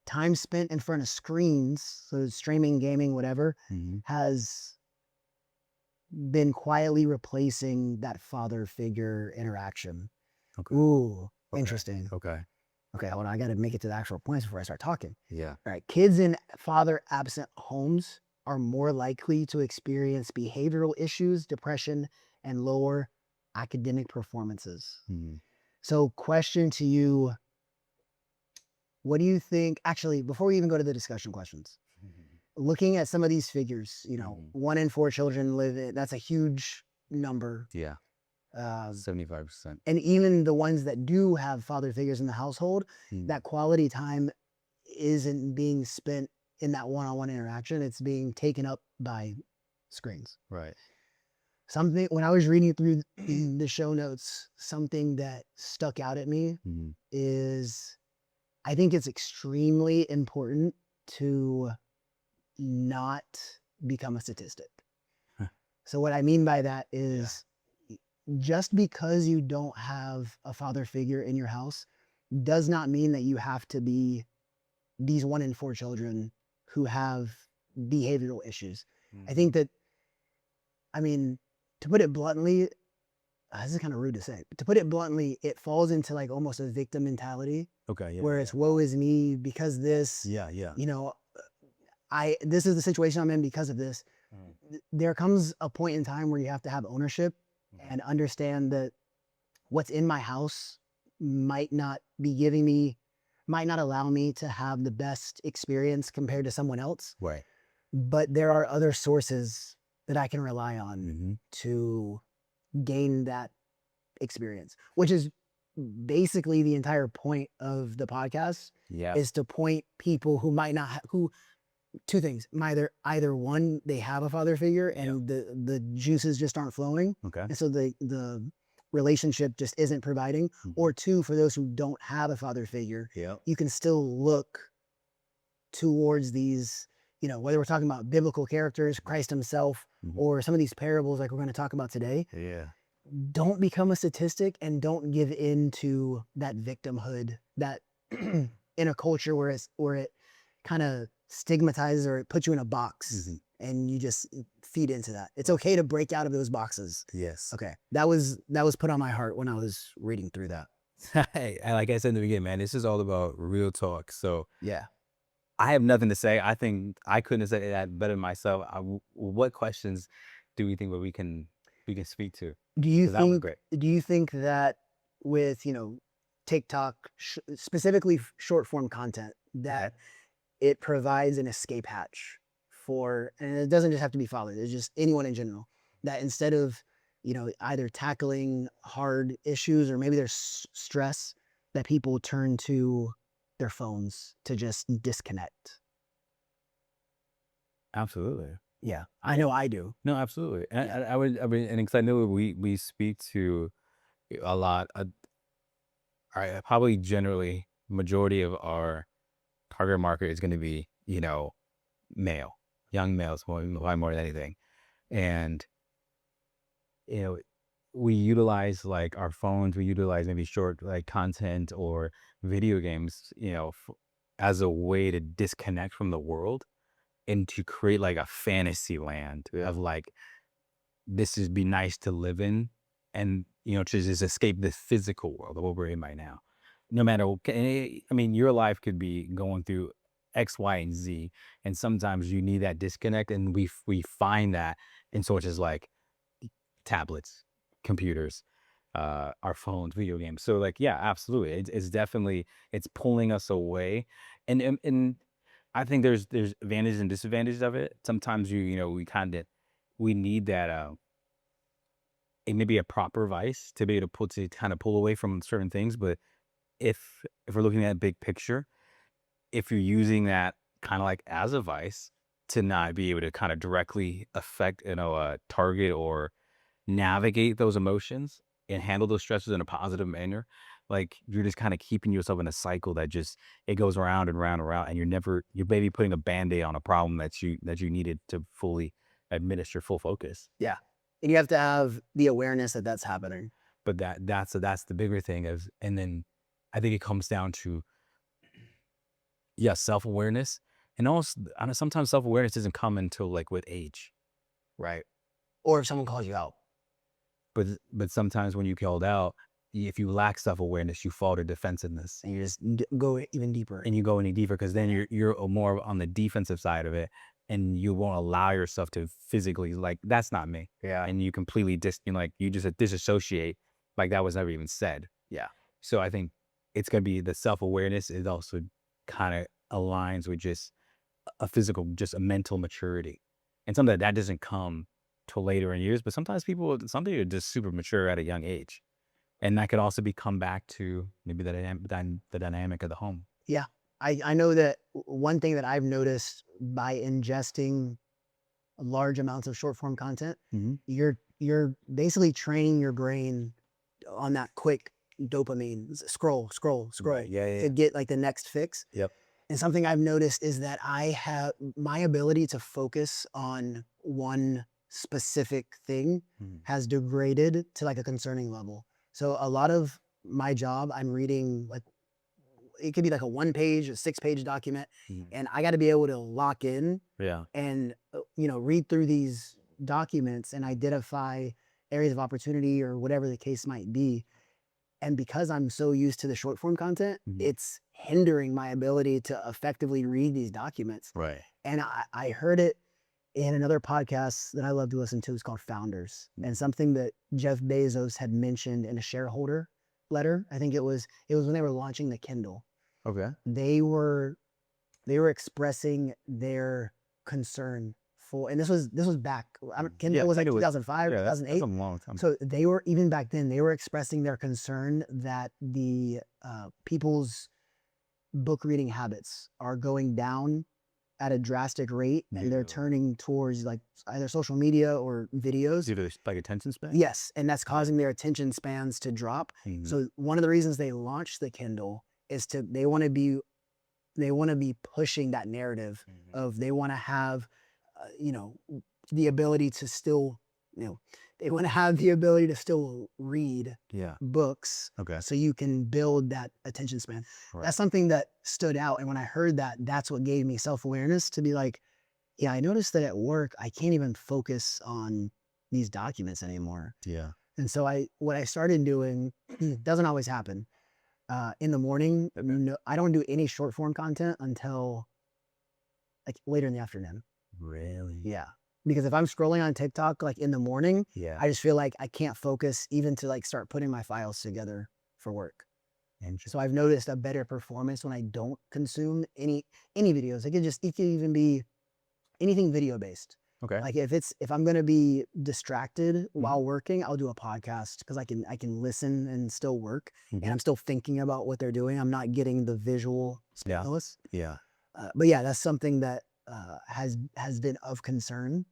Time spent in front of screens, so streaming, gaming, whatever, has been quietly replacing that father figure interaction. Okay. Ooh, interesting. Okay. Okay, hold on. I got to make it to the actual points before I start talking. Yeah. All right. Kids in father absent homes are more likely to experience behavioral issues, depression, and lower academic performances. So question to you, what do you think? Actually, before we even go to the discussion questions, looking at some of these figures, 1 in 4 children live in, that's a huge number. Yeah, Uh, 75%. and even the ones that do have father figures in the household, that quality time isn't being spent in that one-on-one interaction. It's being taken up by screens. Right. Something, when I was reading through the show notes, something that stuck out at me is I think it's extremely important to not become a statistic. So what I mean by that is just because you don't have a father figure in your house does not mean that you have to be these 1 in 4 children who have behavioral issues. I think that, I mean, to put it bluntly, this is kind of rude to say, but to put it bluntly, it falls into like almost a victim mentality. Okay. Yeah. Where it's woe is me because this, Yeah. this is the situation I'm in because of this. There comes a point in time where you have to have ownership and understand that what's in my house might not allow me to have the best experience compared to someone else. Right. But there are other sources that I can rely on to gain that experience, which is basically the entire point of the podcast. Yeah. Is to point people who might not two things. Either one, they have a father figure and the juices just aren't flowing. Okay. And so the relationship just isn't providing. Or two, for those who don't have a father figure, you can still look towards these, whether we're talking about biblical characters, Christ himself, or some of these parables like we're going to talk about today. Yeah. Don't become a statistic and don't give in to that victimhood that in a culture where it kind of stigmatizes or it puts you in a box and you just feed into that. It's okay to break out of those boxes. Yes. Okay. That was put on my heart when I was reading through that. Hey, like I said in the beginning, man, this is all about real talk. So yeah, I have nothing to say. I think I couldn't have said that better myself. What questions do we think that we can speak to? Do you That was think? great. Do you think that with TikTok, specifically short form content, that it provides an escape hatch for, and it doesn't just have to be fathers, it's just anyone in general, that instead of either tackling hard issues or maybe there's stress, that people turn to their phones to just disconnect? Absolutely. Yeah, I know I do. No, absolutely. And I mean, and because I know we speak to a lot. Probably generally majority of our target market is going to be male, young males, more than anything, and we utilize like our phones, we utilize maybe short like content or video games, as a way to disconnect from the world and to create like a fantasy land of like this is be nice to live in, and to just escape the physical world of what we're in right now. No matter, I mean, your life could be going through X, Y, and Z, and sometimes you need that disconnect, and we find that in sources like tablets, computers, our phones, video games. So like, yeah, absolutely, it's definitely it's pulling us away, and I think there's advantages and disadvantages of it. Sometimes we need that it may be a proper vice to be able to kind of pull away from certain things. But if we're looking at big picture, if you're using that kind of like as a vice to not be able to kind of directly affect, a target or navigate those emotions and handle those stresses in a positive manner, like you're just kind of keeping yourself in a cycle that just it goes around and around and around, and you're maybe putting a band-aid on a problem that you needed to fully administer full focus. Yeah, and you have to have the awareness that that's happening. But that's the bigger thing is, and then I think it comes down to self-awareness, and also I know sometimes self-awareness doesn't come until like with age, right? Or if someone calls you out. But sometimes when you called out, if you lack self-awareness, you fall to defensiveness, And you just go even deeper. and you go any deeper because then you're more on the defensive side of it, and you won't allow yourself to physically like that's not me. Yeah. And you completely you just disassociate like that was never even said. Yeah. So I think it's gonna be the self-awareness is also kind of aligns with just a physical, just a mental maturity, and something that doesn't come till later in years. But sometimes some people are just super mature at a young age, and that could also be come back to maybe the dynamic of the home. Yeah. I know that one thing that I've noticed by ingesting large amounts of short form content, you're basically training your brain on that quick dopamine scroll Right. Yeah. to get like the next fix. Yep. And something I've noticed is that I have my ability to focus on one specific thing has degraded to like a concerning level. So a lot of my job, I'm reading like, it could be like a 1-page, a 6-page document, and I got to be able to lock in Yeah. and read through these documents and identify areas of opportunity or whatever the case might be. And because I'm so used to the short form content, it's hindering my ability to effectively read these documents. Right. And I heard it in another podcast that I love to listen to. It's called Founders, and something that Jeff Bezos had mentioned in a shareholder letter. I think it was when they were launching the Kindle. Okay. They were expressing their concern for, and this was back. Kindle was like 2005, Yeah, that's 2008. a long time. So they were, even back then, they were expressing their concern that the people's book reading habits are going down at a drastic rate, and they're turning towards like either social media or videos. Due to like attention span? Yes, and that's causing their attention spans to drop. So one of the reasons they launched the Kindle is they want to be pushing that narrative of, they want to have the ability to still they want to have the ability to still read books. Okay. So you can build that attention span. Right. That's something that stood out. And when I heard that, that's what gave me self-awareness to be like, yeah, I noticed that at work, I can't even focus on these documents anymore. Yeah. And so what I started doing, doesn't always happen. In the morning, I don't do any short form content until like later in the afternoon. Really? Yeah. Because if I'm scrolling on TikTok like in the morning, I just feel like I can't focus even to like start putting my files together for work. So I've noticed a better performance when I don't consume any videos. It could even be anything video based. Okay. Like if I'm gonna be distracted while working, I'll do a podcast because I can listen and still work, and I'm still thinking about what they're doing. I'm not getting the visual stimulus. Yeah. But yeah, that's something that has been of concern.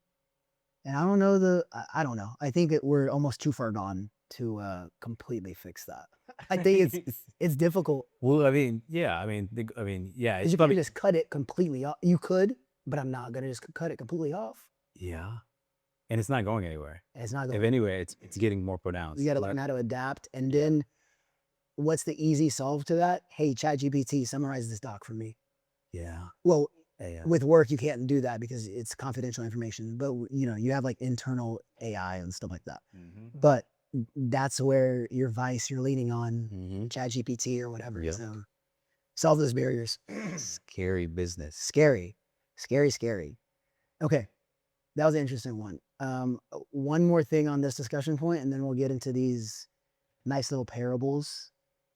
And I don't know I don't know. I think we're almost too far gone to completely fix that. I think it's difficult. Well, I mean, yeah. You can just cut it completely off. You could, but I'm not gonna just cut it completely off. Yeah. And it's not going anywhere. It's not going. If anyway, it's getting more pronounced. You got to learn how to adapt. And then, what's the easy solve to that? Hey, ChatGPT, summarize this doc for me. Yeah. Well, with work, you can't do that because it's confidential information. But you have like internal AI and stuff like that. But that's where your vice, you're leaning on ChatGPT or whatever. Yep. So solve those barriers. Scary business. Scary. Okay. That was an interesting one. One more thing on this discussion point, and then we'll get into these nice little parables,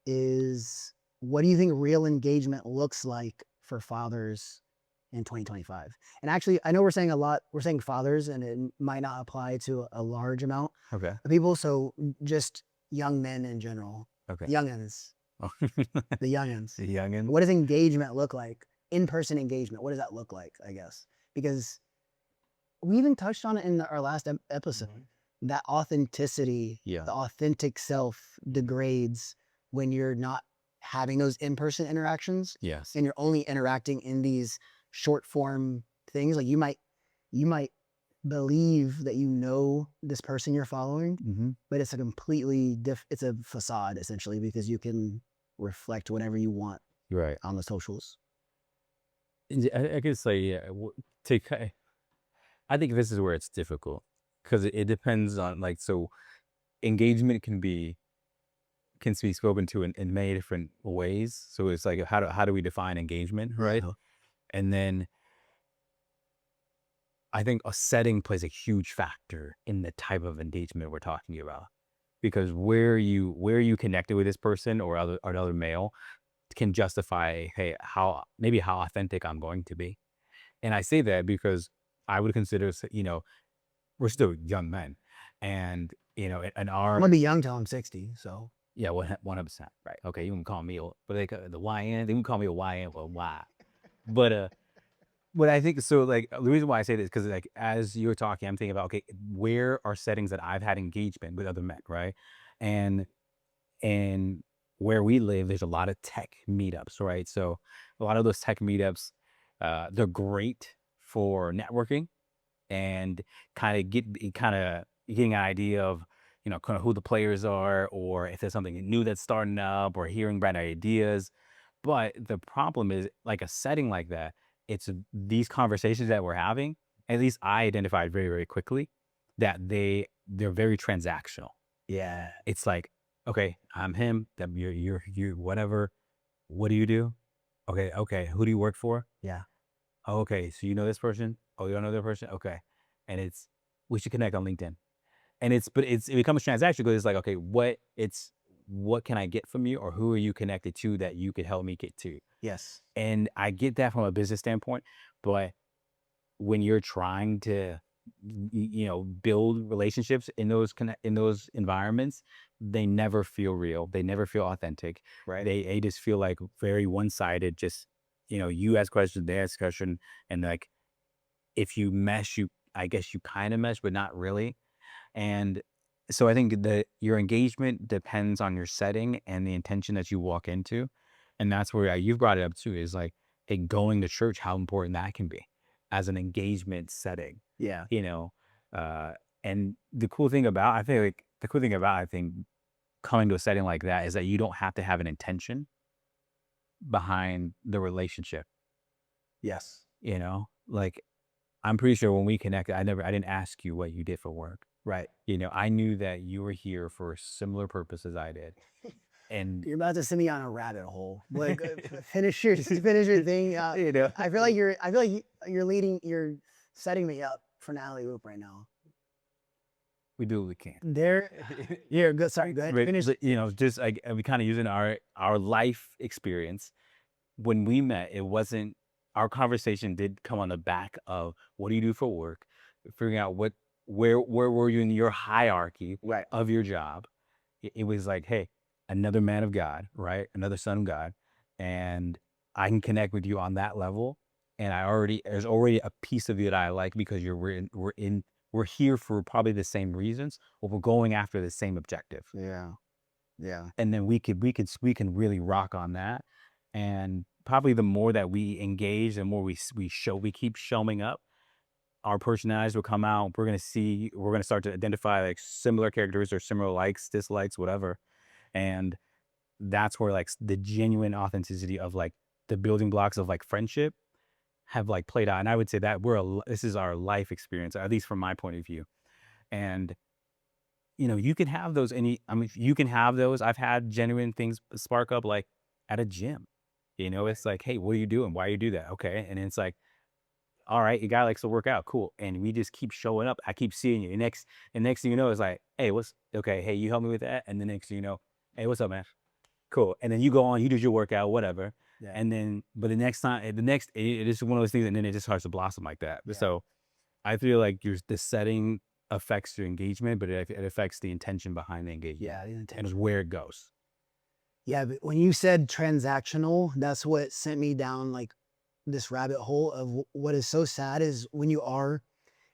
is what do you think real engagement looks like for fathers in 2025? And actually, I know we're saying fathers, and it might not apply to a large amount of people. So just young men in general. Okay. Youngins. The youngins. The youngins. What does engagement look like? In-person engagement. What does that look like, I guess? Because we even touched on it in our last episode. That authenticity, the authentic self degrades when you're not having those in-person interactions. Yes. And you're only interacting in these short form things. Like you might believe that you know this person you're following, but it's a completely it's a facade essentially, because you can reflect whatever you want on the socials. I could say, I think this is where it's difficult, because it depends on so engagement can be spoken to in many different ways. So it's like, how do we define engagement, right? And then I think a setting plays a huge factor in the type of engagement we're talking about, because where you connected with this person or another male, can justify, hey, how authentic I'm going to be. And I say that because I would consider, we're still young men, and I'm our gonna be young till I'm 60, so yeah, 100%, right? Okay, you can call me, but the YN, they can call me a YN or Y, but but I think so. Like the reason why I say this because like as you're talking, I'm thinking about okay, where are settings that I've had engagement with other men, right? And and where we live, there's a lot of tech meetups, right? So a lot of those tech meetups, they're great for networking and kind of getting an idea of kind of who the players are, or if there's something new that's starting up, or hearing brand ideas. But the problem is, like a setting like that, it's these conversations that we're having. At least I identified very very quickly that they're very transactional. yeah, It's like, okay, I'm him. That you're whatever. What do you do? Okay, okay. Who do you work for? yeah, Oh, okay, so you know this person? Oh, you don't know that person? Okay. And it's we should connect on LinkedIn. And it becomes transactional because it's like, okay, what can I get from you, or who are you connected to that you could help me get to? yes, And I get that from a business standpoint, but when you're trying to build relationships in those environments, they never feel real. They never feel authentic. right, They just feel like very one-sided. Just you ask questions, they ask question, and like if you mesh, you I guess you kind of mesh, but not really. And so I think that your engagement depends on your setting and the intention that you walk into. And that's where you've brought it up too, is like, hey, going to church, how important that can be as an engagement setting, yeah, you know? Uh, and the cool thing about, I feel like the cool thing about, I think, coming to a setting like that is that you don't have to have an intention behind the relationship, yes, Like, I'm pretty sure when we connected, I didn't ask you what you did for work. right. I knew that you were here for a similar purpose as I did. And You're about to send me on a rabbit hole. Like, finish your thing. I feel like you're setting me up for an alley oop right now. we do what we can. There, you're good. Sorry, go ahead. But, Finish. just like we kind of using our life experience. When we met, it wasn't our conversation did come on the back of what do you do for work, figuring out where were you in your hierarchy Right. of your job. It was like, hey, another man of God, right? Another son of God. And I can connect with you on that level. And there's already a piece of you that I like because we're here for probably the same reasons, or we're going after the same objective. Yeah. Yeah. And then we can really rock on that. And probably the more that we engage, the more we keep showing up, our personalities will come out. We're going to start to identify like similar characters or similar likes, dislikes, whatever. And that's where like the genuine authenticity of like the building blocks of like friendship have like played out. And I would say that this is our life experience, at least from my point of view. And you can have those you can have those. I've had genuine things spark up like at a gym. It's like, hey, what are you doing? Why you do that? Okay. And it's like, all right, your guy likes to work out. Cool. And we just keep showing up. I keep seeing you. And next thing you know, it's like, hey, what's okay? Hey, you help me with that. And the next thing you know, hey, what's up, man? Cool. And then you go on, you do your workout, whatever. Yeah. And then, but the next time, it is one of those things, and then it just starts to blossom like that. Yeah. So I feel like the setting affects your engagement, but it affects the intention behind the engagement. Yeah. The And intention. it's where it goes. Yeah. But when you said transactional, that's what sent me down like this rabbit hole of what is so sad is when you are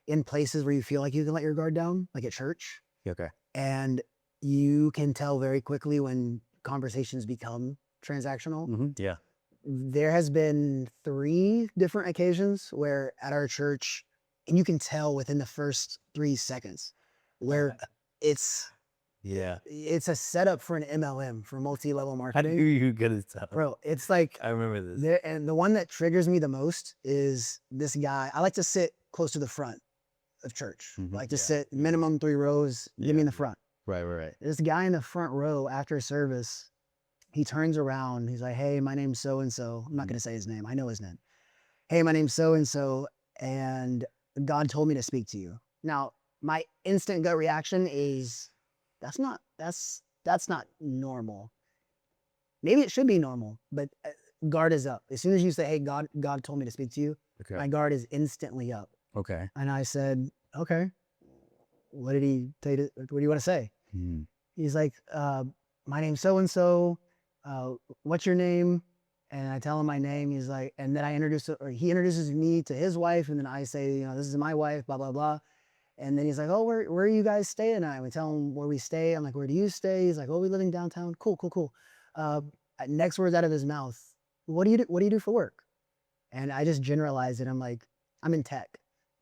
in places where you feel like you can let your guard down, like at church, Okay. and you can tell very quickly when conversations become transactional. Yeah. There has been 3 different occasions where at our church, and you can tell within the first 3 seconds where it's Yeah. it's a setup for an MLM, for multi-level How do marketing. you get it? Bro, it's like I remember this. there, and the one that triggers me the most is this guy. I like to sit close to the front of church. I like to sit minimum 3 rows. Give me in the front. Right. This guy in the front row after service, he turns around. He's like, "Hey, my name's so and so." I'm not going to say his name. I know his name. "Hey, my name's so and so, and God told me to speak to you." Now, my instant gut reaction is, that's not normal. maybe it should be normal, but guard is up. As soon as you say, hey, God told me to speak to you, my guard is instantly up. Okay. And I said, okay, what did he tell you? What do you want to say? He's like, my name's so-and-so. What's your name? And I tell him my name. He's like, and then he introduces me to his wife. And then I say, you know, this is my wife, blah, blah, blah. And then he's like, oh, where are you guys staying at? We tell him where we stay. I'm like, where do you stay? He's like, oh, we live in downtown. Cool. Next words out of his mouth, what do you do for work? And I just generalize it. I'm like, I'm in tech.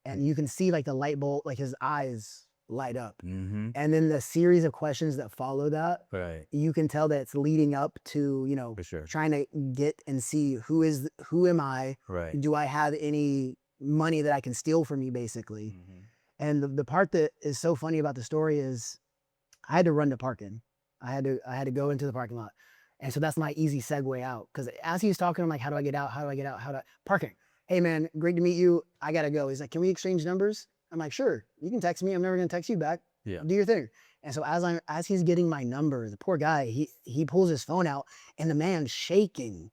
And you can see like the light bulb, like his eyes light up. And then the series of questions that follow that, you can tell that it's leading up to, you know, trying to get and see who am I? Do I have any money that I can steal from you, basically? And the part that is so funny about the story is I had to run to parking. I had to go into the parking lot. And so that's my easy segue out. Because as he's talking, I'm like, how do I get out? Parking. Hey man, great to meet you. I gotta go. He's like, can we exchange numbers? I'm like, sure, you can text me. I'm never gonna text you back. Do your thing. And so as he's getting my number, the poor guy, he pulls his phone out and the man's shaking.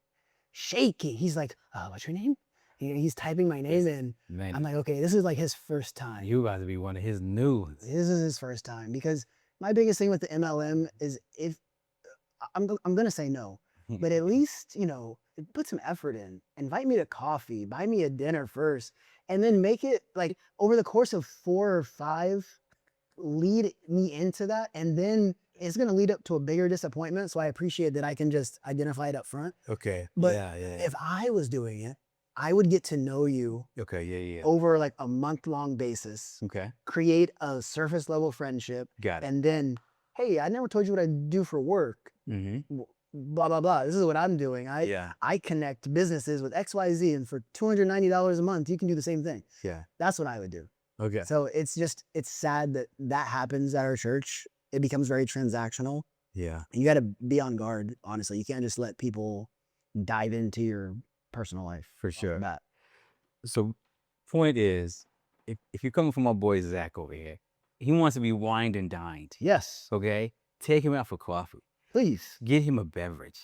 He's like, what's your name? He's typing my name in. Man. I'm like, okay, this is like his first time. You about to be one of his new. This is his first time, because my biggest thing with the MLM is if I'm gonna say no, but at least, you know, put some effort in. Invite me to coffee, buy me a dinner first, and then make it like over the course of 4 or 5, lead me into that, and then it's gonna lead up to a bigger disappointment. So I appreciate that I can just identify it up front. Okay. But if I was doing it, I would get to know you. Okay. Over like a month-long basis. Okay. Create a surface level friendship. Got it. And then, hey, I never told you what I do for work. Blah, blah, blah. This is what I'm doing. I connect businesses with XYZ, and for $290 a month, you can do the same thing. That's what I would do. Okay. So it's sad that happens at our church. It becomes very transactional. You got to be on guard, honestly. You can't just let people dive into your personal life. For sure. So point is, if you're coming from my boy Zach over here, he wants to be wined and dined. Yes. Okay? Take him out for coffee. Please. Get him a beverage.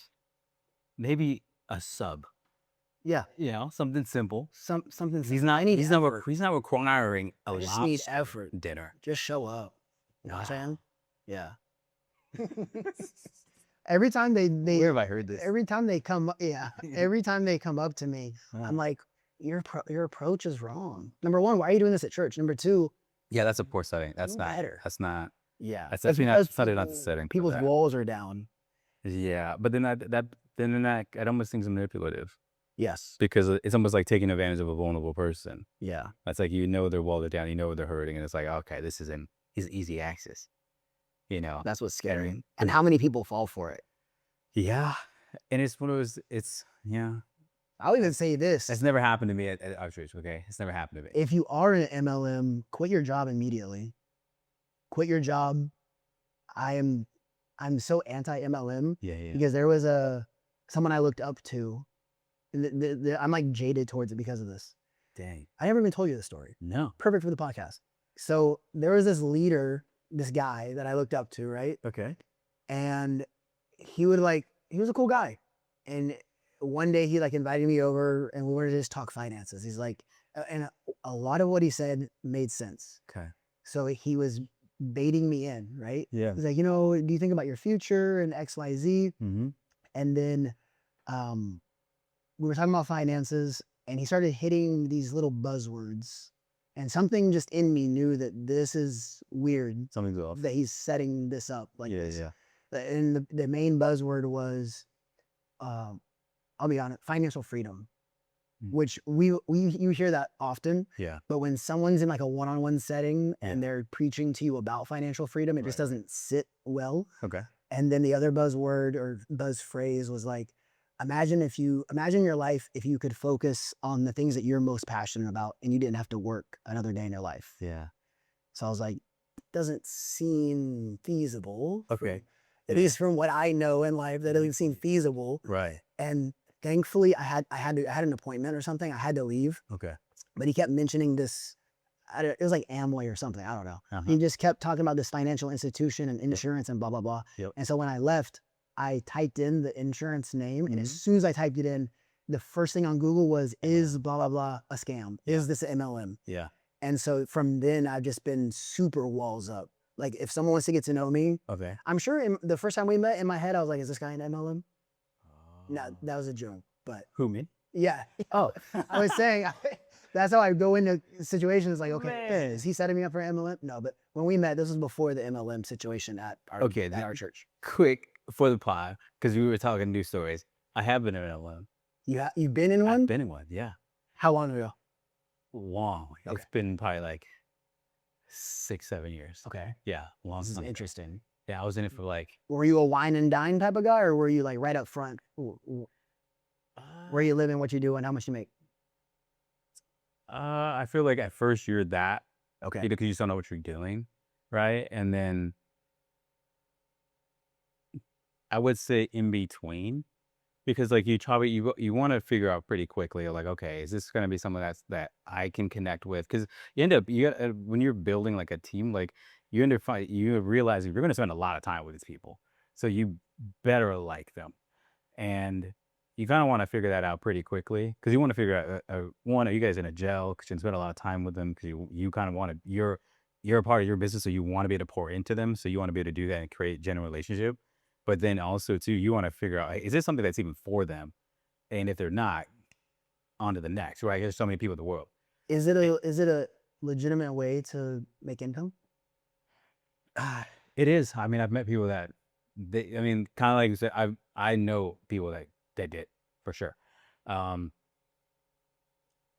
Maybe a sub. Yeah. You know, something simple. Something. He's not requiring a just need effort. Dinner. Just show up. You know what I'm saying? Yeah. Every time they where have I heard this? Every time they come up to me, I'm like, your approach is wrong. Number one, why are you doing this at church? Number two, that's a poor setting. That's not better. That's not. Yeah, that's definitely not the setting. People's walls are down. Yeah, but then that it almost seems manipulative. Yes, because it's almost like taking advantage of a vulnerable person. Yeah, that's like, you know, their walls are down, you know they're hurting, and it's like, okay, this is his easy access. You know, that's what's scary. And how many people fall for it? Yeah, and it's one of those. I'll even say this. It's never happened to me at our church. Okay, it's never happened to me. If you are in an MLM, quit your job immediately. Quit your job. I'm so anti-MLM. Because there was someone I looked up to. I'm like jaded towards it because of this. Dang. I never even told you the story. No. Perfect for the podcast. So there was this leader, this guy that I looked up to, right? Okay. And he was a cool guy. And one day he like invited me over and we wanted to just talk finances. He's like, and a lot of what he said made sense. Okay. So he was baiting me in, right? Yeah. He's like, you know, do you think about your future and XYZ? And then we were talking about finances and he started hitting these little buzzwords. And something just in me knew that this is weird. Something's off. That he's setting this up like this. Yeah. And the main buzzword was, I'll be honest, financial freedom, which you hear that often. Yeah. But when someone's in like a one-on-one setting and they're preaching to you about financial freedom, it just doesn't sit well. Okay. And then the other buzzword or buzz phrase was like, imagine your life if you could focus on the things that you're most passionate about and you didn't have to work another day in your life. Yeah. So I was like, doesn't seem feasible. Okay. At least from what I know in life, that doesn't seem feasible. Right. And thankfully I had an appointment or something. I had to leave. Okay. But he kept mentioning this, it was like Amway or something. I don't know. He just kept talking about this financial institution and insurance and blah, blah, blah. Yep. And so when I left, I typed in the insurance name, and as soon as I typed it in, the first thing on Google was, is blah, blah, blah a scam? Is this an MLM? Yeah. And so from then, I've just been super walls up. Like, if someone wants to get to know me, Okay. I'm sure the first time we met, in my head, I was like, is this guy an MLM? No, that was a joke. But Who, me? yeah. Oh. I was saying, that's how I go into situations like, okay, Man. is he setting me up for MLM? No, but when we met, this was before the MLM situation at our, Okay, at our church. Quick for the pod, because we were talking news stories. I have been in an LM. You've been in one? I've been in one, yeah. How long ago? Long. Okay. It's been probably like 6, 7 years. Okay. Yeah, long This is time. interesting. Yeah, I was in it for like. Were you a wine and dine type of guy, or were you like right up front? Where you living, what you doing, how much you make? I feel like at first you're that. Okay. Because you just don't know what you're doing, right? And then I would say in between, because like you want to figure out pretty quickly, like, okay, is this going to be something that I can connect with? Because you got when you're building like a team, like you realize you're going to spend a lot of time with these people, so you better like them, and you kind of want to figure that out pretty quickly, because you want to figure out one, are you guys in a gel? Because you spend a lot of time with them, because you kind of want to you're a part of your business, so you want to be able to pour into them, so you want to be able to do that and create genuine relationship. But then also too, you want to figure out, is this something that's even for them? And if they're not, on to the next, right? There's so many people in the world. Is it a legitimate way to make income? It is. I mean, I've met people that kind of like you said, I know people that did for sure.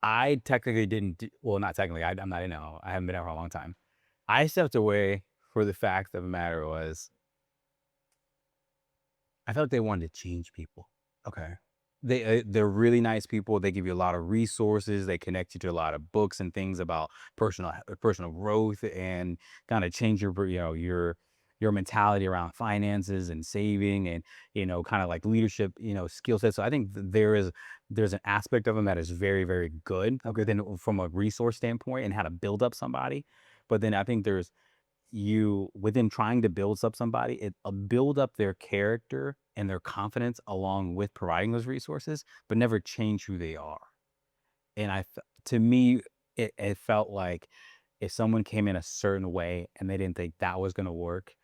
I technically didn't. Well, not technically. I'm not in it. I haven't been there for a long time. I stepped away for the fact of the matter was, I felt like they wanted to change people. Okay. They're really nice people. They give you a lot of resources. They connect you to a lot of books and things about personal growth, and kind of change your mentality around finances and saving, and kind of like leadership skill sets. So I think there's an aspect of them that is very, very good. Okay, then from a resource standpoint and how to build up somebody. But then I think there's within trying to build up somebody, build up their character and their confidence along with providing those resources, but never change who they are. And to me, it felt like if someone came in a certain way and they didn't think that was going to work,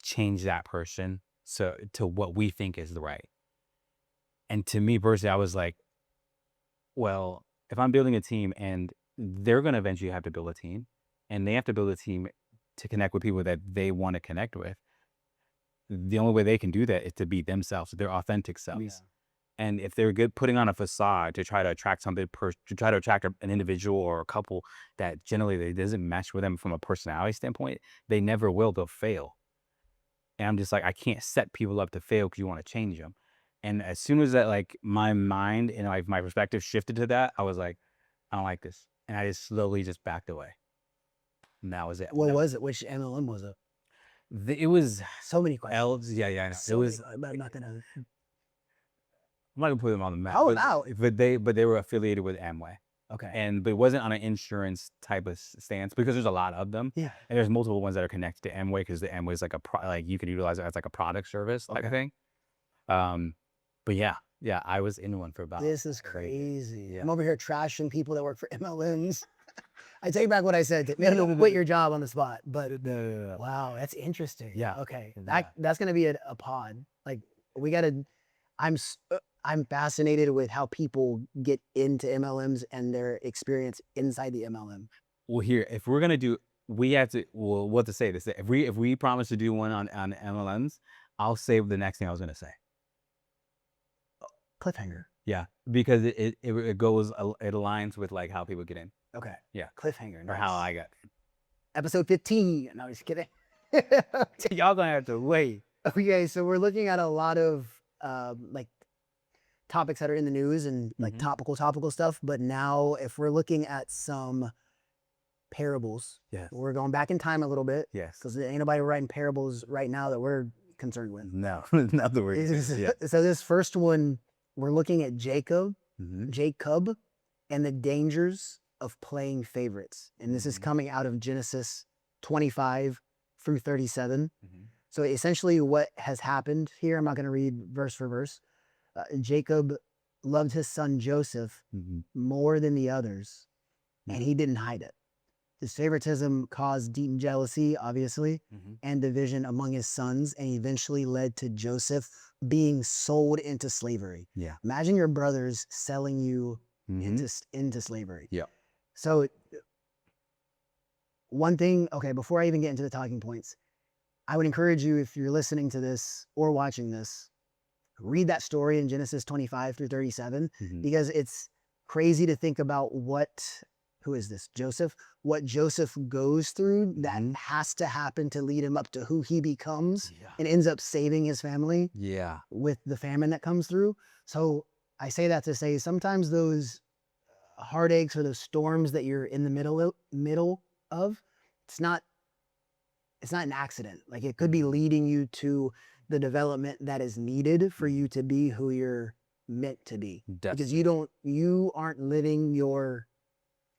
change that person to what we think is the right. And to me personally, I was like, well, if I'm building a team and they're going to eventually have to build a team, and they have to build a team to connect with people that they want to connect with, the only way they can do that is to be themselves, their authentic selves. Yeah. And if they're good putting on a facade to try to attract an individual or a couple that generally doesn't mesh with them from a personality standpoint, they never will. They'll fail. And I'm just like, I can't set people up to fail because you want to change them. And as soon as that, like, my mind and like my perspective shifted to that, I was like, I don't like this, and I just slowly just backed away. And that was it. What was it? Which MLM was it? It was so many questions. Yeah, I know. So it was. I'm not gonna. I'm not gonna put them on the map. How but, about? But they were affiliated with Amway. Okay. But it wasn't on an insurance type of stance, because there's a lot of them. Yeah. And there's multiple ones that are connected to Amway, because the Amway is like like you could utilize it as like a product service type of thing. But yeah, I was in one for about. This is crazy. Yeah. I'm over here trashing people that work for MLMs. I take back what I said. No, quit your job on the spot. But No. Wow, that's interesting. Yeah. Okay. Yeah. That's gonna be a pod. Like, we gotta. I'm fascinated with how people get into MLMs and their experience inside the MLM. Well, here, if we're gonna do, we have to. Well, what to say? If we promise to do one on MLMs, I'll save the next thing I was gonna say. Cliffhanger. Yeah, because it goes, it aligns with like how people get in. Okay. Yeah. Cliffhanger. Or how I got. Episode 15. No, just kidding. Y'all gonna have to wait. Okay, so we're looking at a lot of like topics that are in the news and like topical stuff. But now, if we're looking at some parables, we're going back in time a little bit. Yes. Because ain't nobody writing parables right now that we're concerned with. No, not the word. Yeah. So this first one, we're looking at Jacob, and the dangers of playing favorites. And this is coming out of Genesis 25 through 37. So essentially, what has happened here, I'm not going to read verse for verse. Jacob loved his son Joseph more than the others, and he didn't hide it. His favoritism caused deep jealousy, obviously, and division among his sons, and eventually led to Joseph being sold into slavery. Yeah. Imagine your brothers selling you into slavery. Yeah. So one thing, okay, before I even get into the talking points, I would encourage you, if you're listening to this or watching this, read that story in Genesis 25 through 37, because it's crazy to think about who is this? Joseph? What Joseph goes through that has to happen to lead him up to who he becomes and ends up saving his family with the famine that comes through. So I say that to say sometimes those heartaches or those storms that you're in the middle of, it's not an accident. Like, it could be leading you to the development that is needed for you to be who you're meant to be. Because you aren't living your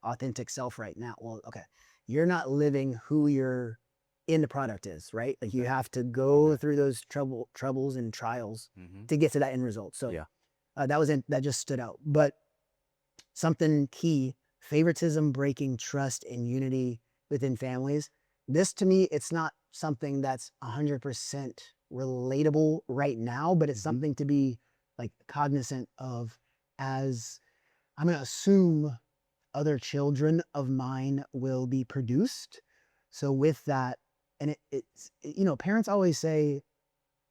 authentic self right now. Well, okay. You're not living who your end product is, right? Like, you have to go through those troubles and trials to get to that end result. So that just stood out. But something key, favoritism breaking trust and unity within families. This, to me, it's not something that's 100% relatable right now, but it's something to be like cognizant of, as I'm going to assume other children of mine will be produced. So with that, and it's, parents always say,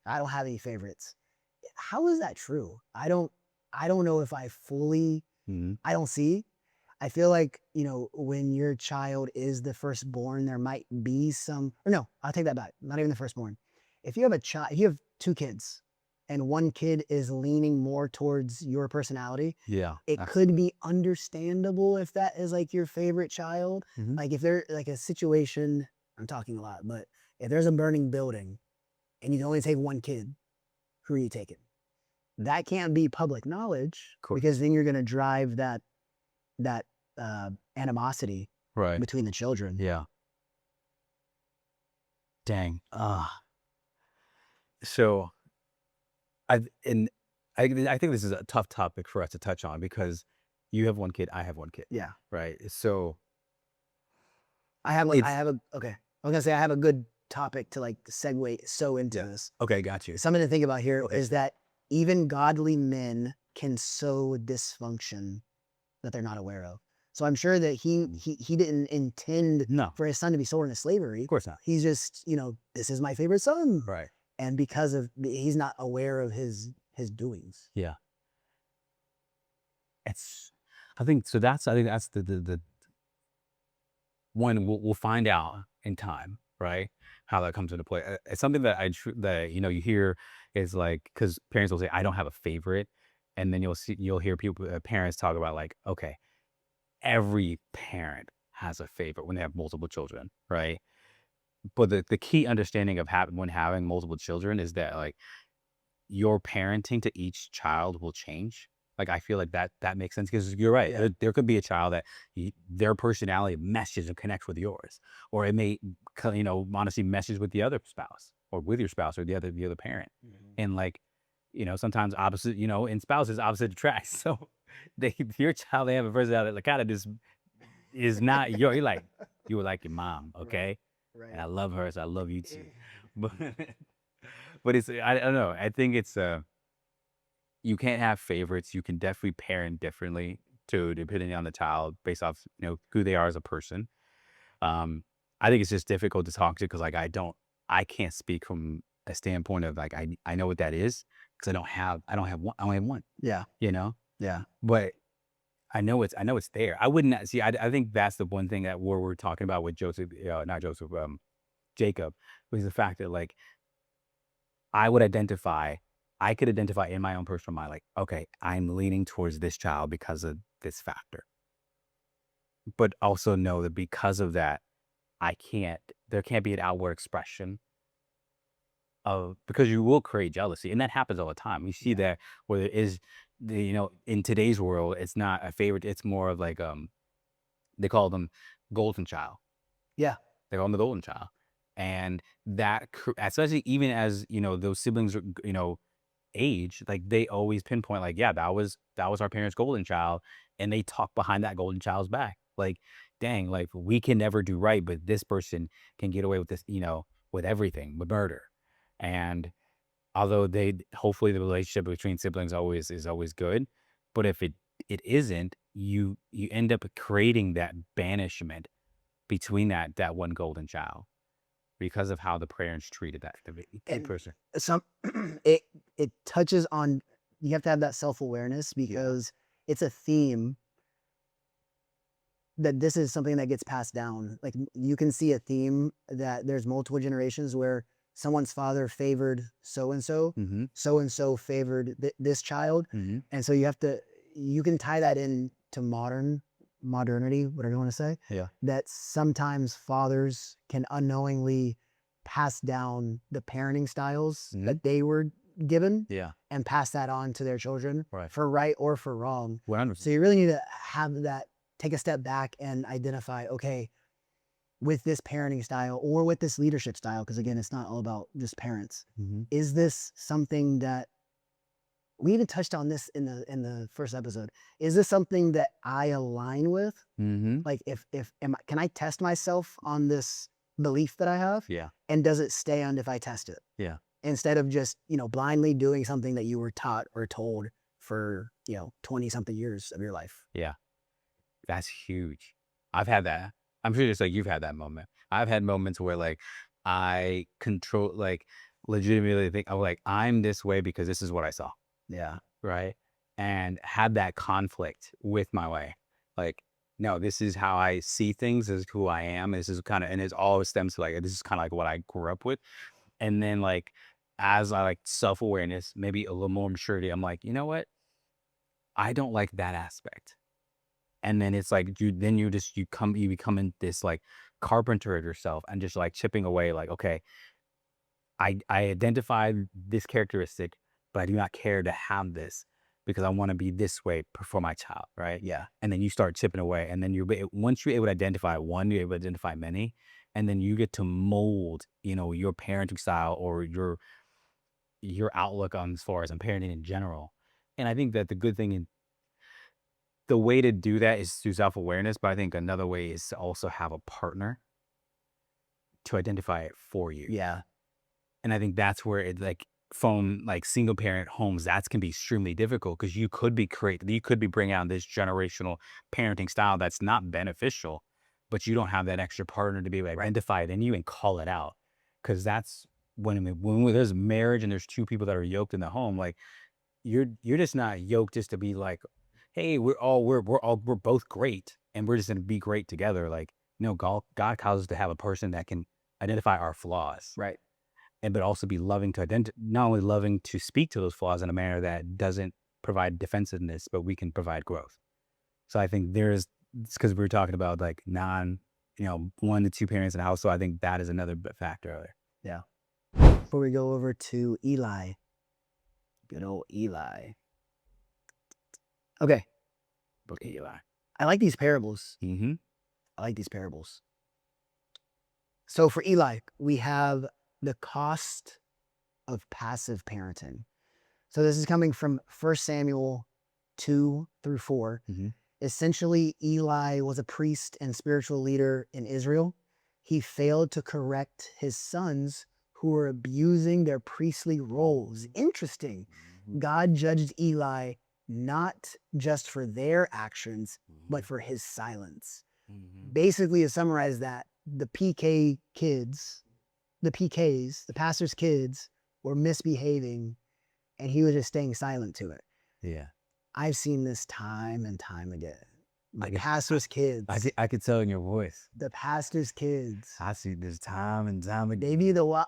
I don't have any favorites. How is that true? I don't know if I fully, I don't see. I feel like, when your child is the firstborn, there might be no, I'll take that back. Not even the firstborn. If you have if you have two kids and one kid is leaning more towards your personality, it could be understandable if that is like your favorite child. Like, if they're like a situation, I'm talking a lot, but if there's a burning building and you can only take one kid, who are you taking? That can't be public knowledge, because then you're going to drive that animosity between the children. Yeah. Dang. So I think this is a tough topic for us to touch on, because you have one kid, I have one kid. Yeah. Right. So I have a good topic to like segue into this. Okay, got you. Something to think about here is that even godly men can sow dysfunction that they're not aware of. So I'm sure that he didn't intend for his son to be sold into slavery. Of course not. He's just, this is my favorite son. Right. And because of, he's not aware of his doings. Yeah. I think that's the one we'll find out in time, right? How that comes into play. It's something that you hear is like, because parents will say, I don't have a favorite. And then you'll hear parents talk about like, okay, every parent has a favorite when they have multiple children, right? But the key understanding of when having multiple children is that like your parenting to each child will change. Like, I feel like that makes sense, because you're right. Yeah. There could be a child that their personality meshes and connects with yours, or it may, honestly meshes with the other spouse, or with your spouse, or the other parent. And like, sometimes opposite, in spouses, opposite attracts. So your child, they have a personality that kind of just is not you're like, you were like your mom, okay? Right. And I love her, so I love you too. But it's, I don't know. I think it's you can't have favorites. You can definitely parent differently too, depending on the child, based off who they are as a person. I think it's just difficult to talk to, because like I can't speak from a standpoint of like I know what that is, because I don't have one. I only have one. Yeah. Yeah. But I know it's there. I wouldn't see. I think that's the one thing that we're talking about with Joseph, not Joseph, Jacob, was the fact that like I could identify in my own personal mind, like, okay, I'm leaning towards this child because of this factor. But also know that because of that, there can't be an outward expression of, because you will create jealousy. And that happens all the time. You see that where there is in today's world, it's not a favorite. It's more of like, they call them golden child. Yeah. They call them the golden child. And that, especially even as, those siblings, age, like they always pinpoint like, yeah, that was our parents' golden child. And they talk behind that golden child's back. Like, dang, like we can never do right, but this person can get away with this, with everything, with murder. And although hopefully the relationship between siblings is always good, but if it isn't, you end up creating that banishment between that one golden child because of how the parents treated that And person. some it touches on, you have to have that self-awareness because it's a theme that this is something that gets passed down. Like you can see a theme that there's multiple generations where someone's father favored so and so, Mm-hmm. so and so favored this child, Mm-hmm. and so you can tie that in to modernity, whatever you want to say. Yeah. That sometimes fathers can unknowingly pass down the parenting styles that they were given, and pass that on to their children, Right. for right or for wrong. 100%. So you really need to have that, take a step back and identify, okay, with this parenting style or with this leadership style, because again, it's not all about just parents. Mm-hmm. Is this something that we even touched on this in the first episode? Is this something that I align with? Mm-hmm. Like can I test myself on this belief that I have? Yeah. And does it stand if I test it? Yeah. Instead of just, blindly doing something that you were taught or told for, 20 something years of your life. Yeah. That's huge. I've had that. I'm sure just like you've had that moment. I've had moments where like I control, like legitimately think I'm like, I'm this way because this is what I saw. Yeah. Right. And had that conflict with my way. Like, no, this is how I see things. This is who I am. This is and it always stems to like, this is kind of like what I grew up with. And then like, as I like self-awareness, maybe a little more maturity, I'm like, you know what? I don't like that aspect. And then it's like, you become in this like carpenter of yourself and just like chipping away, like, okay, I identify this characteristic, but I do not care to have this because I want to be this way for my child, right? Yeah. And then you start chipping away, and then once you're able to identify one, you're able to identify many, and then you get to mold, your parenting style or your outlook on as far as on parenting in general. And I think that the good thing, the way to do that is through self-awareness, but I think another way is to also have a partner to identify it for you. Yeah. And I think that's where it like from like single parent homes, that can be extremely difficult because you could be bringing out this generational parenting style that's not beneficial, but you don't have that extra partner to be able to identify it in you and call it out. Because that's when there's marriage and there's two people that are yoked in the home, like you're just not yoked just to be like, hey, we're both great and we're just gonna be great together. Like, no, God calls us to have a person that can identify our flaws. Right. And but also be loving to not only loving to speak to those flaws in a manner that doesn't provide defensiveness, but we can provide growth. So I think it's because we were talking about like 1 to 2 parents in the house. So I think that is another factor there. Yeah. Before we go over to Eli, good old Eli. Okay. Eli. I like these parables. Mm-hmm. I like these parables. So for Eli, we have the cost of passive parenting. So this is coming from 1 Samuel 2-4. Mm-hmm. Essentially, Eli was a priest and spiritual leader in Israel. He failed to correct his sons who were abusing their priestly roles. Interesting. God judged Eli not just for their actions, but for his silence. Basically, to summarize that, the PKs, the pastor's kids, were misbehaving, and he was just staying silent to it. Yeah. I've seen this time and time again. The pastor's kids. I could tell in your voice. The pastor's kids. I see this time and time again. They be those are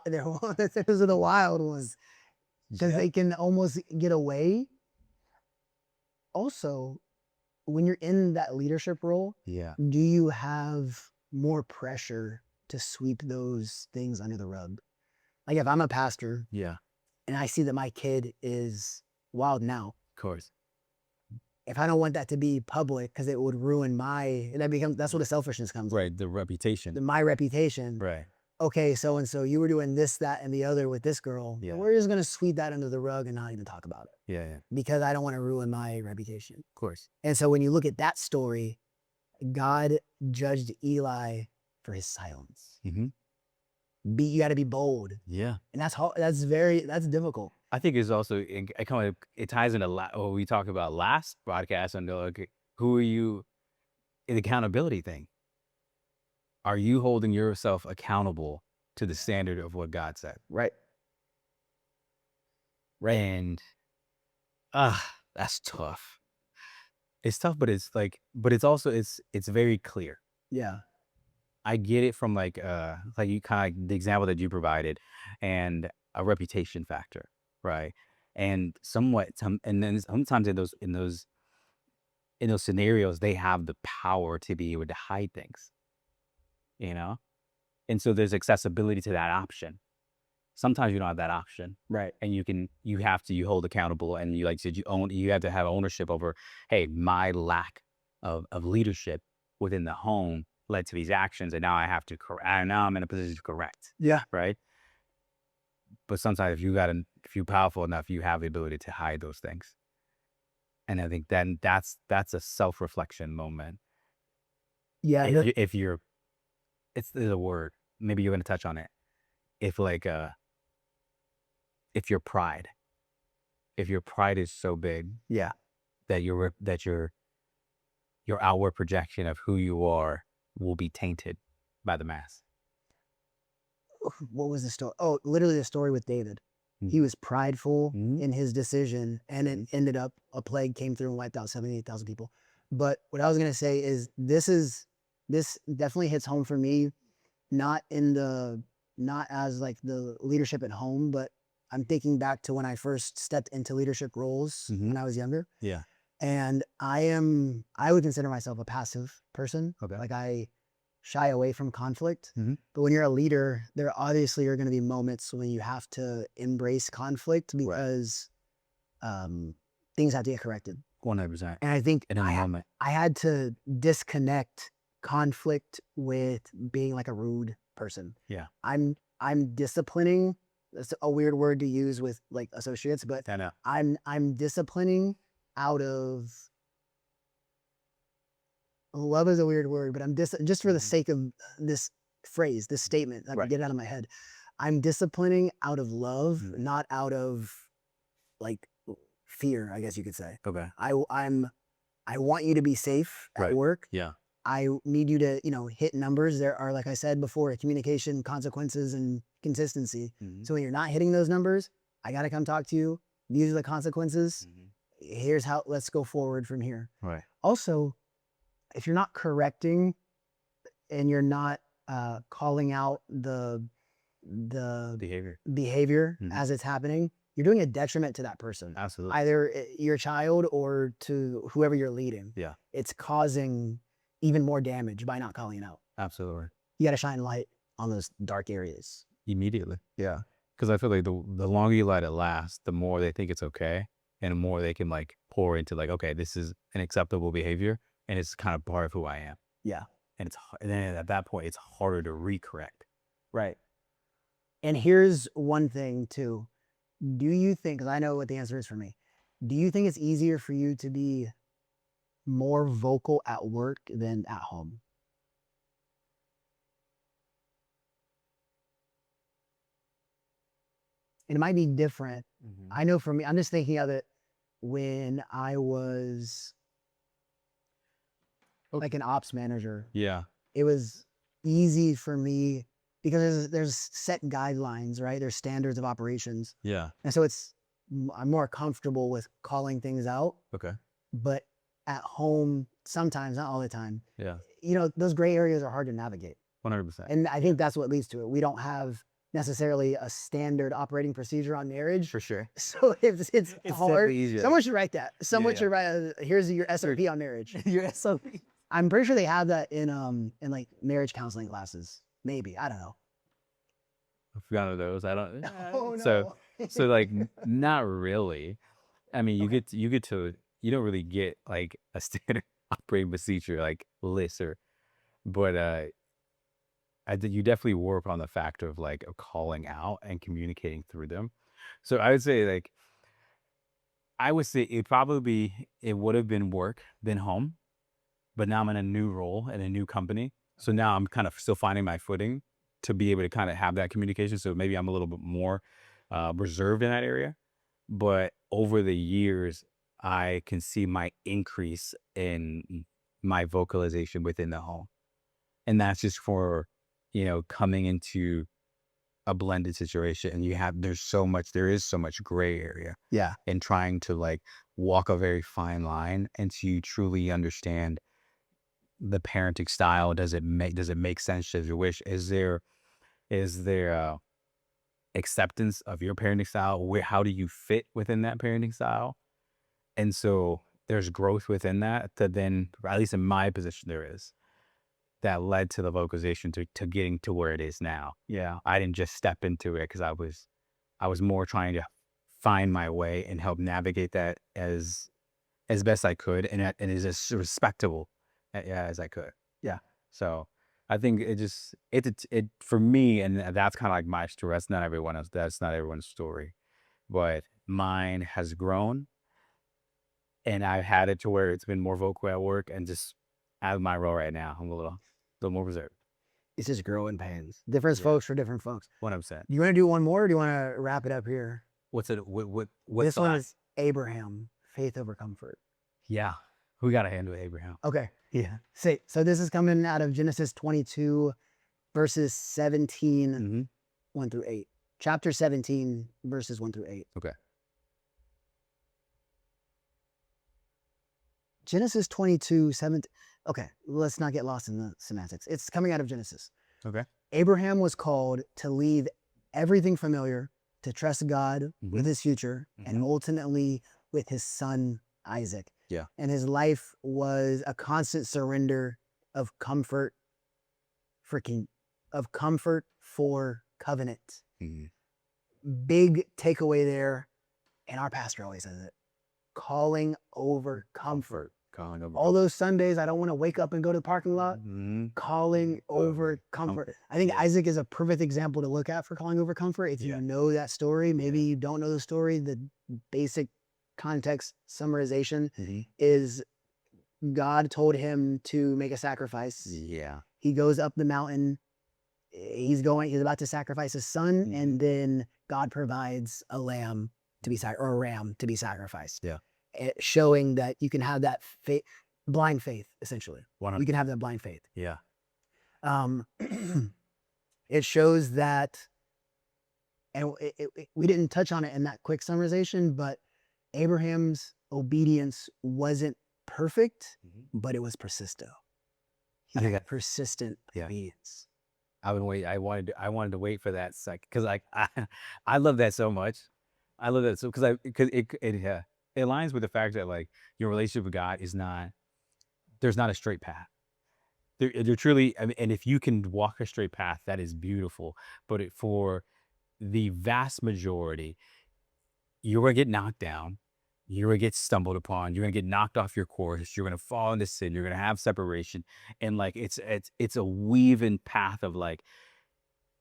the wild ones. Because they can almost get away. Also, when you're in that leadership role, do you have more pressure to sweep those things under the rug? Like if I'm a pastor, and I see that my kid is wild now, of course, if I don't want that to be public because it would ruin that's where the selfishness comes. Right, the reputation. My reputation. Right. okay, so and so, you were doing this, that, and the other with this girl. Yeah. We're just gonna sweep that under the rug and not even talk about it Yeah. because I don't want to ruin my reputation. Of course. And so when you look at that story, God judged Eli for his silence. Mm-hmm. You got to be bold, Yeah. and that's hard. That's difficult. I think it's also it ties into what we talked about last podcast on who are you, the accountability thing. Are you holding yourself accountable to the standard of what God said? Right. And that's tough. It's tough, but it's also it's very clear. Yeah. I get it from like you kind of the example that you provided, and a reputation factor, right? And and then sometimes in those scenarios, they have the power to be able to hide things, you know? And so there's accessibility to that option. Sometimes you don't have that option. Right. And you hold accountable, and you you have to have ownership over, hey, my lack of leadership within the home led to these actions, and now I have to and now I'm in a position to correct. Yeah. Right. But sometimes if you're powerful enough, you have the ability to hide those things. And I think then that's a self-reflection moment. Yeah. If you're, there's a word, maybe you're going to touch on it. If your pride is so big, Yeah. that your outward projection of who you are will be tainted by the mass. What was the story? Oh, literally the story with David. He was prideful in his decision, and it ended up a plague came through and wiped out 78,000 people. But what I was gonna say is this definitely hits home for me, not as like the leadership at home, but I'm thinking back to when I first stepped into leadership roles when I was younger. Yeah. And I would consider myself a passive person. Okay. Like I shy away from conflict. Mhm. But when you're a leader, there obviously are going to be moments when you have to embrace conflict because things have to get corrected. 100%. And I think In a moment. I had to disconnect conflict with being like a rude person. Yeah. I'm disciplining. That's a weird word to use with like associates, but I know. I'm disciplining out of love is a weird word, but I'm just for the sake of this phrase, this statement, I can get it out of my head. I'm disciplining out of love, not out of like fear, I guess you could say. Okay. I want you to be safe at work. Yeah. I need you to, hit numbers. There are, like I said before, communication, consequences, and consistency. So when you're not hitting those numbers, I got to come talk to you. These are the consequences. Here's how, let's go forward from here. Right. Also, if you're not correcting and you're not calling out the behavior as it's happening, you're doing a detriment to that person. Absolutely. Either your child or to whoever you're leading. Yeah. It's causing even more damage by not calling it out. Absolutely. You got to shine light on those dark areas. Immediately. Yeah. Because I feel like the longer you let it last, the more they think it's okay, and the more they can like pour into like, okay, this is an acceptable behavior, and it's kind of part of who I am. Yeah. And then at that point, it's harder to recorrect. Right. And here's one thing too. Do you think, because I know what the answer is for me, do you think it's easier for you to be more vocal at work than at home? It might be different. I know for me, I'm just thinking of it when I was like an ops manager. Yeah. It was easy for me because there's set guidelines, right? There's standards of operations. Yeah. And so I'm more comfortable with calling things out. Okay. But at home, sometimes, not all the time. Yeah. Those gray areas are hard to navigate. 100%. And I think that's what leads to it. We don't have necessarily a standard operating procedure on marriage. For sure. So if it's hard, easier. someone should write that. Someone should write, here's your SOP on marriage. Your SOP. I'm pretty sure they have that in like marriage counseling classes. Maybe, I don't know. I forgot of those. I don't. Oh, no. So like not really. I mean, you don't really get like a standard operating procedure like list but you definitely work on the factor of like calling out and communicating through them. So I would say like it would have been been home, but now I'm in a new role in a new company. So now I'm kind of still finding my footing to be able to kind of have that communication. So maybe I'm a little bit more reserved in that area. But over the years, I can see my increase in my vocalization within the home. And that's just for, coming into a blended situation. And there is so much gray area. Yeah. And trying to like walk a very fine line and to truly understand the parenting style. Does it make sense? Does your wish? Is there acceptance of your parenting style? How do you fit within that parenting style? And so there's growth within that then, at least in my position, there is that led to the vocalization to getting to where it is now. Yeah. I didn't just step into it because I was more trying to find my way and help navigate that as best I could and is as respectable as I could. Yeah. So I think it for me, and that's kind of like my story. That's not everyone's story, but mine has grown, and I've had it to where it's been more vocal at work, and just out of my role right now, I'm a little more reserved. It's just growing pains. Different folks for different folks. 100%. You want to do one more, or do you want to wrap it up here? What's it? What's this one is Abraham, faith over comfort. Yeah, we got to handle Abraham. Okay. Yeah. So this is coming out of Genesis 22, verses 17, 1 through 8. Chapter 17, verses 1 through 8. Okay. Genesis 22, 17. Okay, let's not get lost in the semantics. It's coming out of Genesis. Okay. Abraham was called to leave everything familiar, to trust God with his future, and ultimately with his son, Isaac. Yeah. And his life was a constant surrender of comfort for covenant. Big takeaway there, and our pastor always says it: calling over comfort. All those Sundays, I don't want to wake up and go to the parking lot. Calling over comfort. I think Isaac is a perfect example to look at for calling over comfort. If you know that story, maybe you don't know the story, the basic context summarization is God told him to make a sacrifice. Yeah. He goes up the mountain. He's about to sacrifice his son, and then God provides a ram to be sacrificed. Yeah. Showing that you can have that blind faith, essentially. 100%. We can have that blind faith. Yeah. It shows that, and we didn't touch on it in that quick summarization, but Abraham's obedience wasn't perfect, but it was persistent. Persistent obedience. I wanted to wait for that second because I love that so much. I love that so because it aligns with the fact that like your relationship with God there's not a straight path. There truly, I mean, and if you can walk a straight path, that is beautiful. But for the vast majority, you're gonna get knocked down, you're gonna get stumbled upon, you're gonna get knocked off your course, you're gonna fall into sin, you're gonna have separation, and like it's a weaving path of like,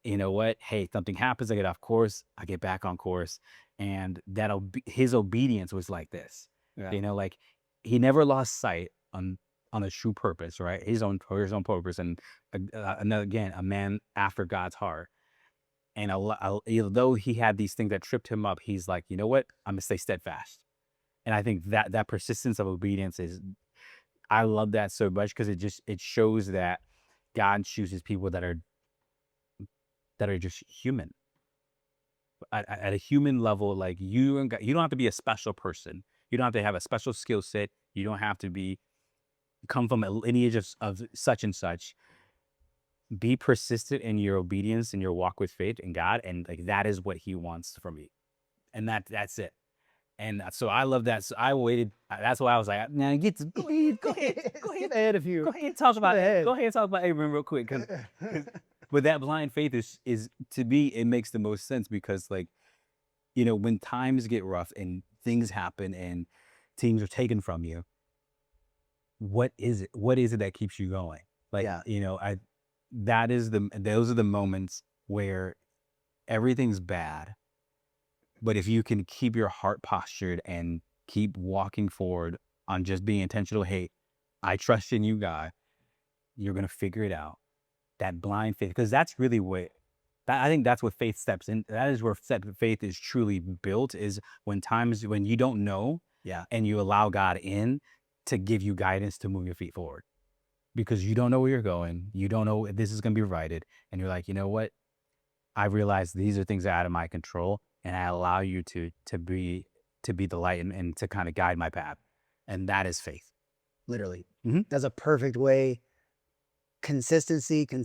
you know what? Hey, something happens, I get off course, I get back on course, and his obedience was like this. Yeah. Like he never lost sight on a true purpose, right? His own purpose, and again, a man after God's heart. And although he had these things that tripped him up, he's like, you know what? I'm gonna stay steadfast. And I think that persistence of obedience I love that so much because it shows that God chooses people that are just human. At a human level, like you don't have to be a special person. You don't have to have a special skill set. You don't have to come from a lineage of such and such. Be persistent in your obedience and your walk with faith in God, and like that is what He wants from you, and that's it. And so I love that. So I waited. That's why I was like, "Now go ahead if you go ahead and talk about Abraham real quick." But that blind faith is to me, it makes the most sense because like, when times get rough and things happen and teams are taken from you, what is it? What is it that keeps you going? Like, those are the moments where everything's bad, but if you can keep your heart postured and keep walking forward on just being intentional, hey, I trust in you, God, you're gonna figure it out. That blind faith, because that's really what I think that's what faith steps in. That is where faith is truly built, is when times when you don't know, and you allow God in to give you guidance to move your feet forward, because you don't know where you're going, you don't know if this is gonna be righted, and you're like, you know what? I realize these are things that are out of my control, and I allow you to be the light and to kind of guide my path, and that is faith. Literally, Mhm. that's a perfect way. Consistency with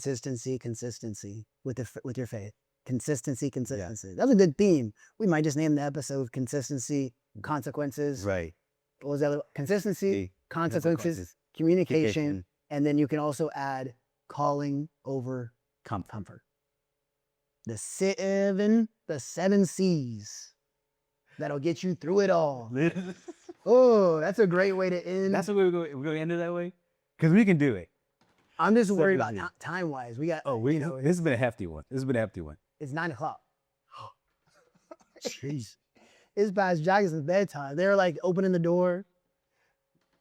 your faith. Consistency. That's a good theme. We might just name the episode "Consistency, Consequences." Right. What was that? Consistency, consequences, communication, and then you can also add calling over comfort. The seven C's that'll get you through it all. Oh, that's a great way to end. That's what we're going to end it that way, because we can do it. I'm just worried about time wise. We got. This has been a hefty one. It's 9:00. Jeez, it's past Jackson's bedtime. They're like opening the door.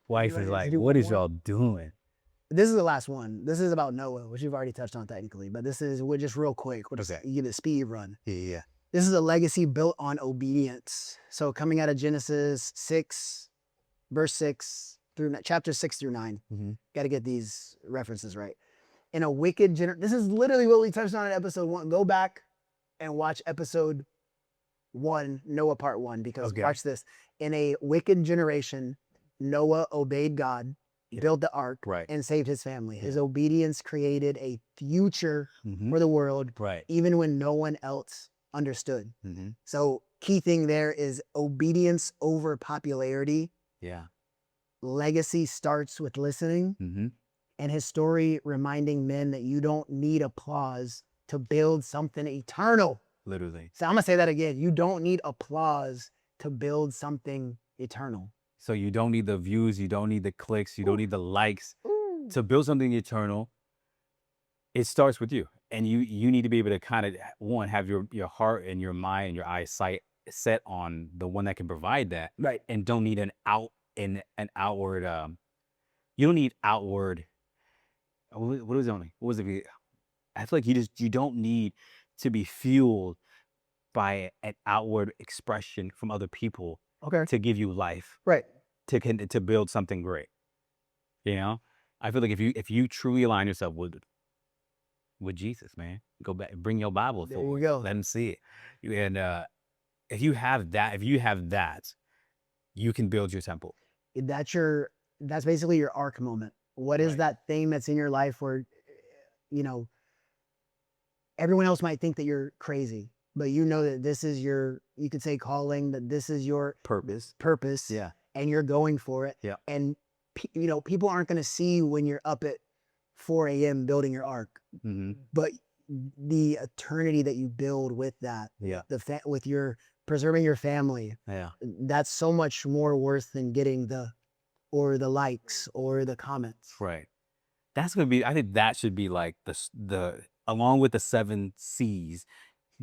Wife is like, "What is y'all doing?" This is the last one. This is about Noah, which you've already touched on technically, but we're just real quick. We'll just give it a speed run. Yeah. This is a legacy built on obedience. So coming out of Genesis 6, verse 6 through chapter 6 through 9. Got to get these references right. In a wicked this is literally what we touched on in episode 1. Go back and watch episode 1, Noah part 1, because watch this. In a wicked generation, Noah obeyed God, built the ark, and saved his family. His obedience created a future for the world, even when no one else understood. So key thing there is obedience over popularity. Legacy starts with listening. And his story reminding men that you don't need applause to build something eternal. Literally. So I'm going to say that again. You don't need applause to build something eternal. So you don't need the views, you don't need the clicks, you don't need the likes to build something eternal. It starts with you. And you need to be able to kind of, one, have your heart and your mind and your eyesight set on the one that can provide that. Right. And don't need an outward, you don't need outward, what was it? I feel like you don't need to be fueled by an outward expression from other people to give you life. Right. To build something great. You know? I feel like if you truly align yourself with Jesus, man, go back, bring your Bible There forward. we go. Let him see it. And if you have that, you can build your temple. That's basically your arc moment. What is that thing that's in your life where, everyone else might think that you're crazy, but you know that this is you could say calling, that this is your Purpose. Yeah. And you're going for it. Yeah. And, people aren't going to see when you're up at 4 a.m. building your ark, but the eternity that you build with that, with your preserving your family, that's so much more worth than getting the likes or the comments. Right. That's going to be, I think that should be like the along with the 7 C's,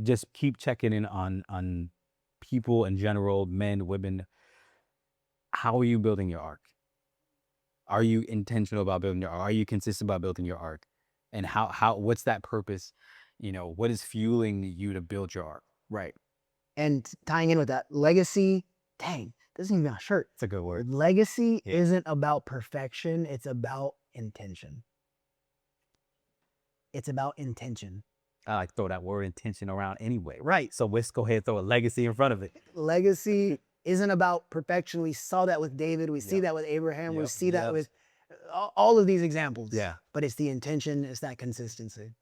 just keep checking in on people in general, men, women. How are you building your ark? Are you intentional about building your ark? Are you consistent about building your ark? And what's that purpose? What is fueling you to build your ark? Right. And tying in with that, legacy, dang, this isn't even a shirt. It's a good word. Legacy isn't about perfection. It's about intention. It's about intention. I like to throw that word intention around anyway. Right. So let's go ahead and throw a legacy in front of it. Legacy isn't about perfection. We saw that with David. We see that with Abraham. We see that with all of these examples. Yeah. But it's the intention. It's that consistency.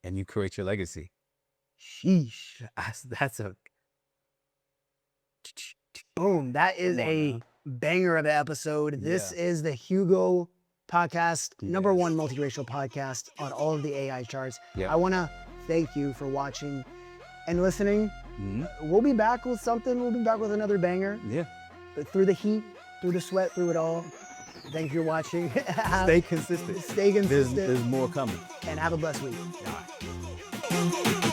And you create your legacy. Sheesh. That's a... Boom. That is a banger of an episode. This is the Jugo podcast, number 1 multiracial podcast on all of the AI charts. I want to thank you for watching and listening. We'll be back with something. We'll be back with another banger. Yeah. Through the heat, through the sweat, through it all. Thank you for watching. Stay consistent. Stay consistent. There's more coming. and have a blessed week. Yeah.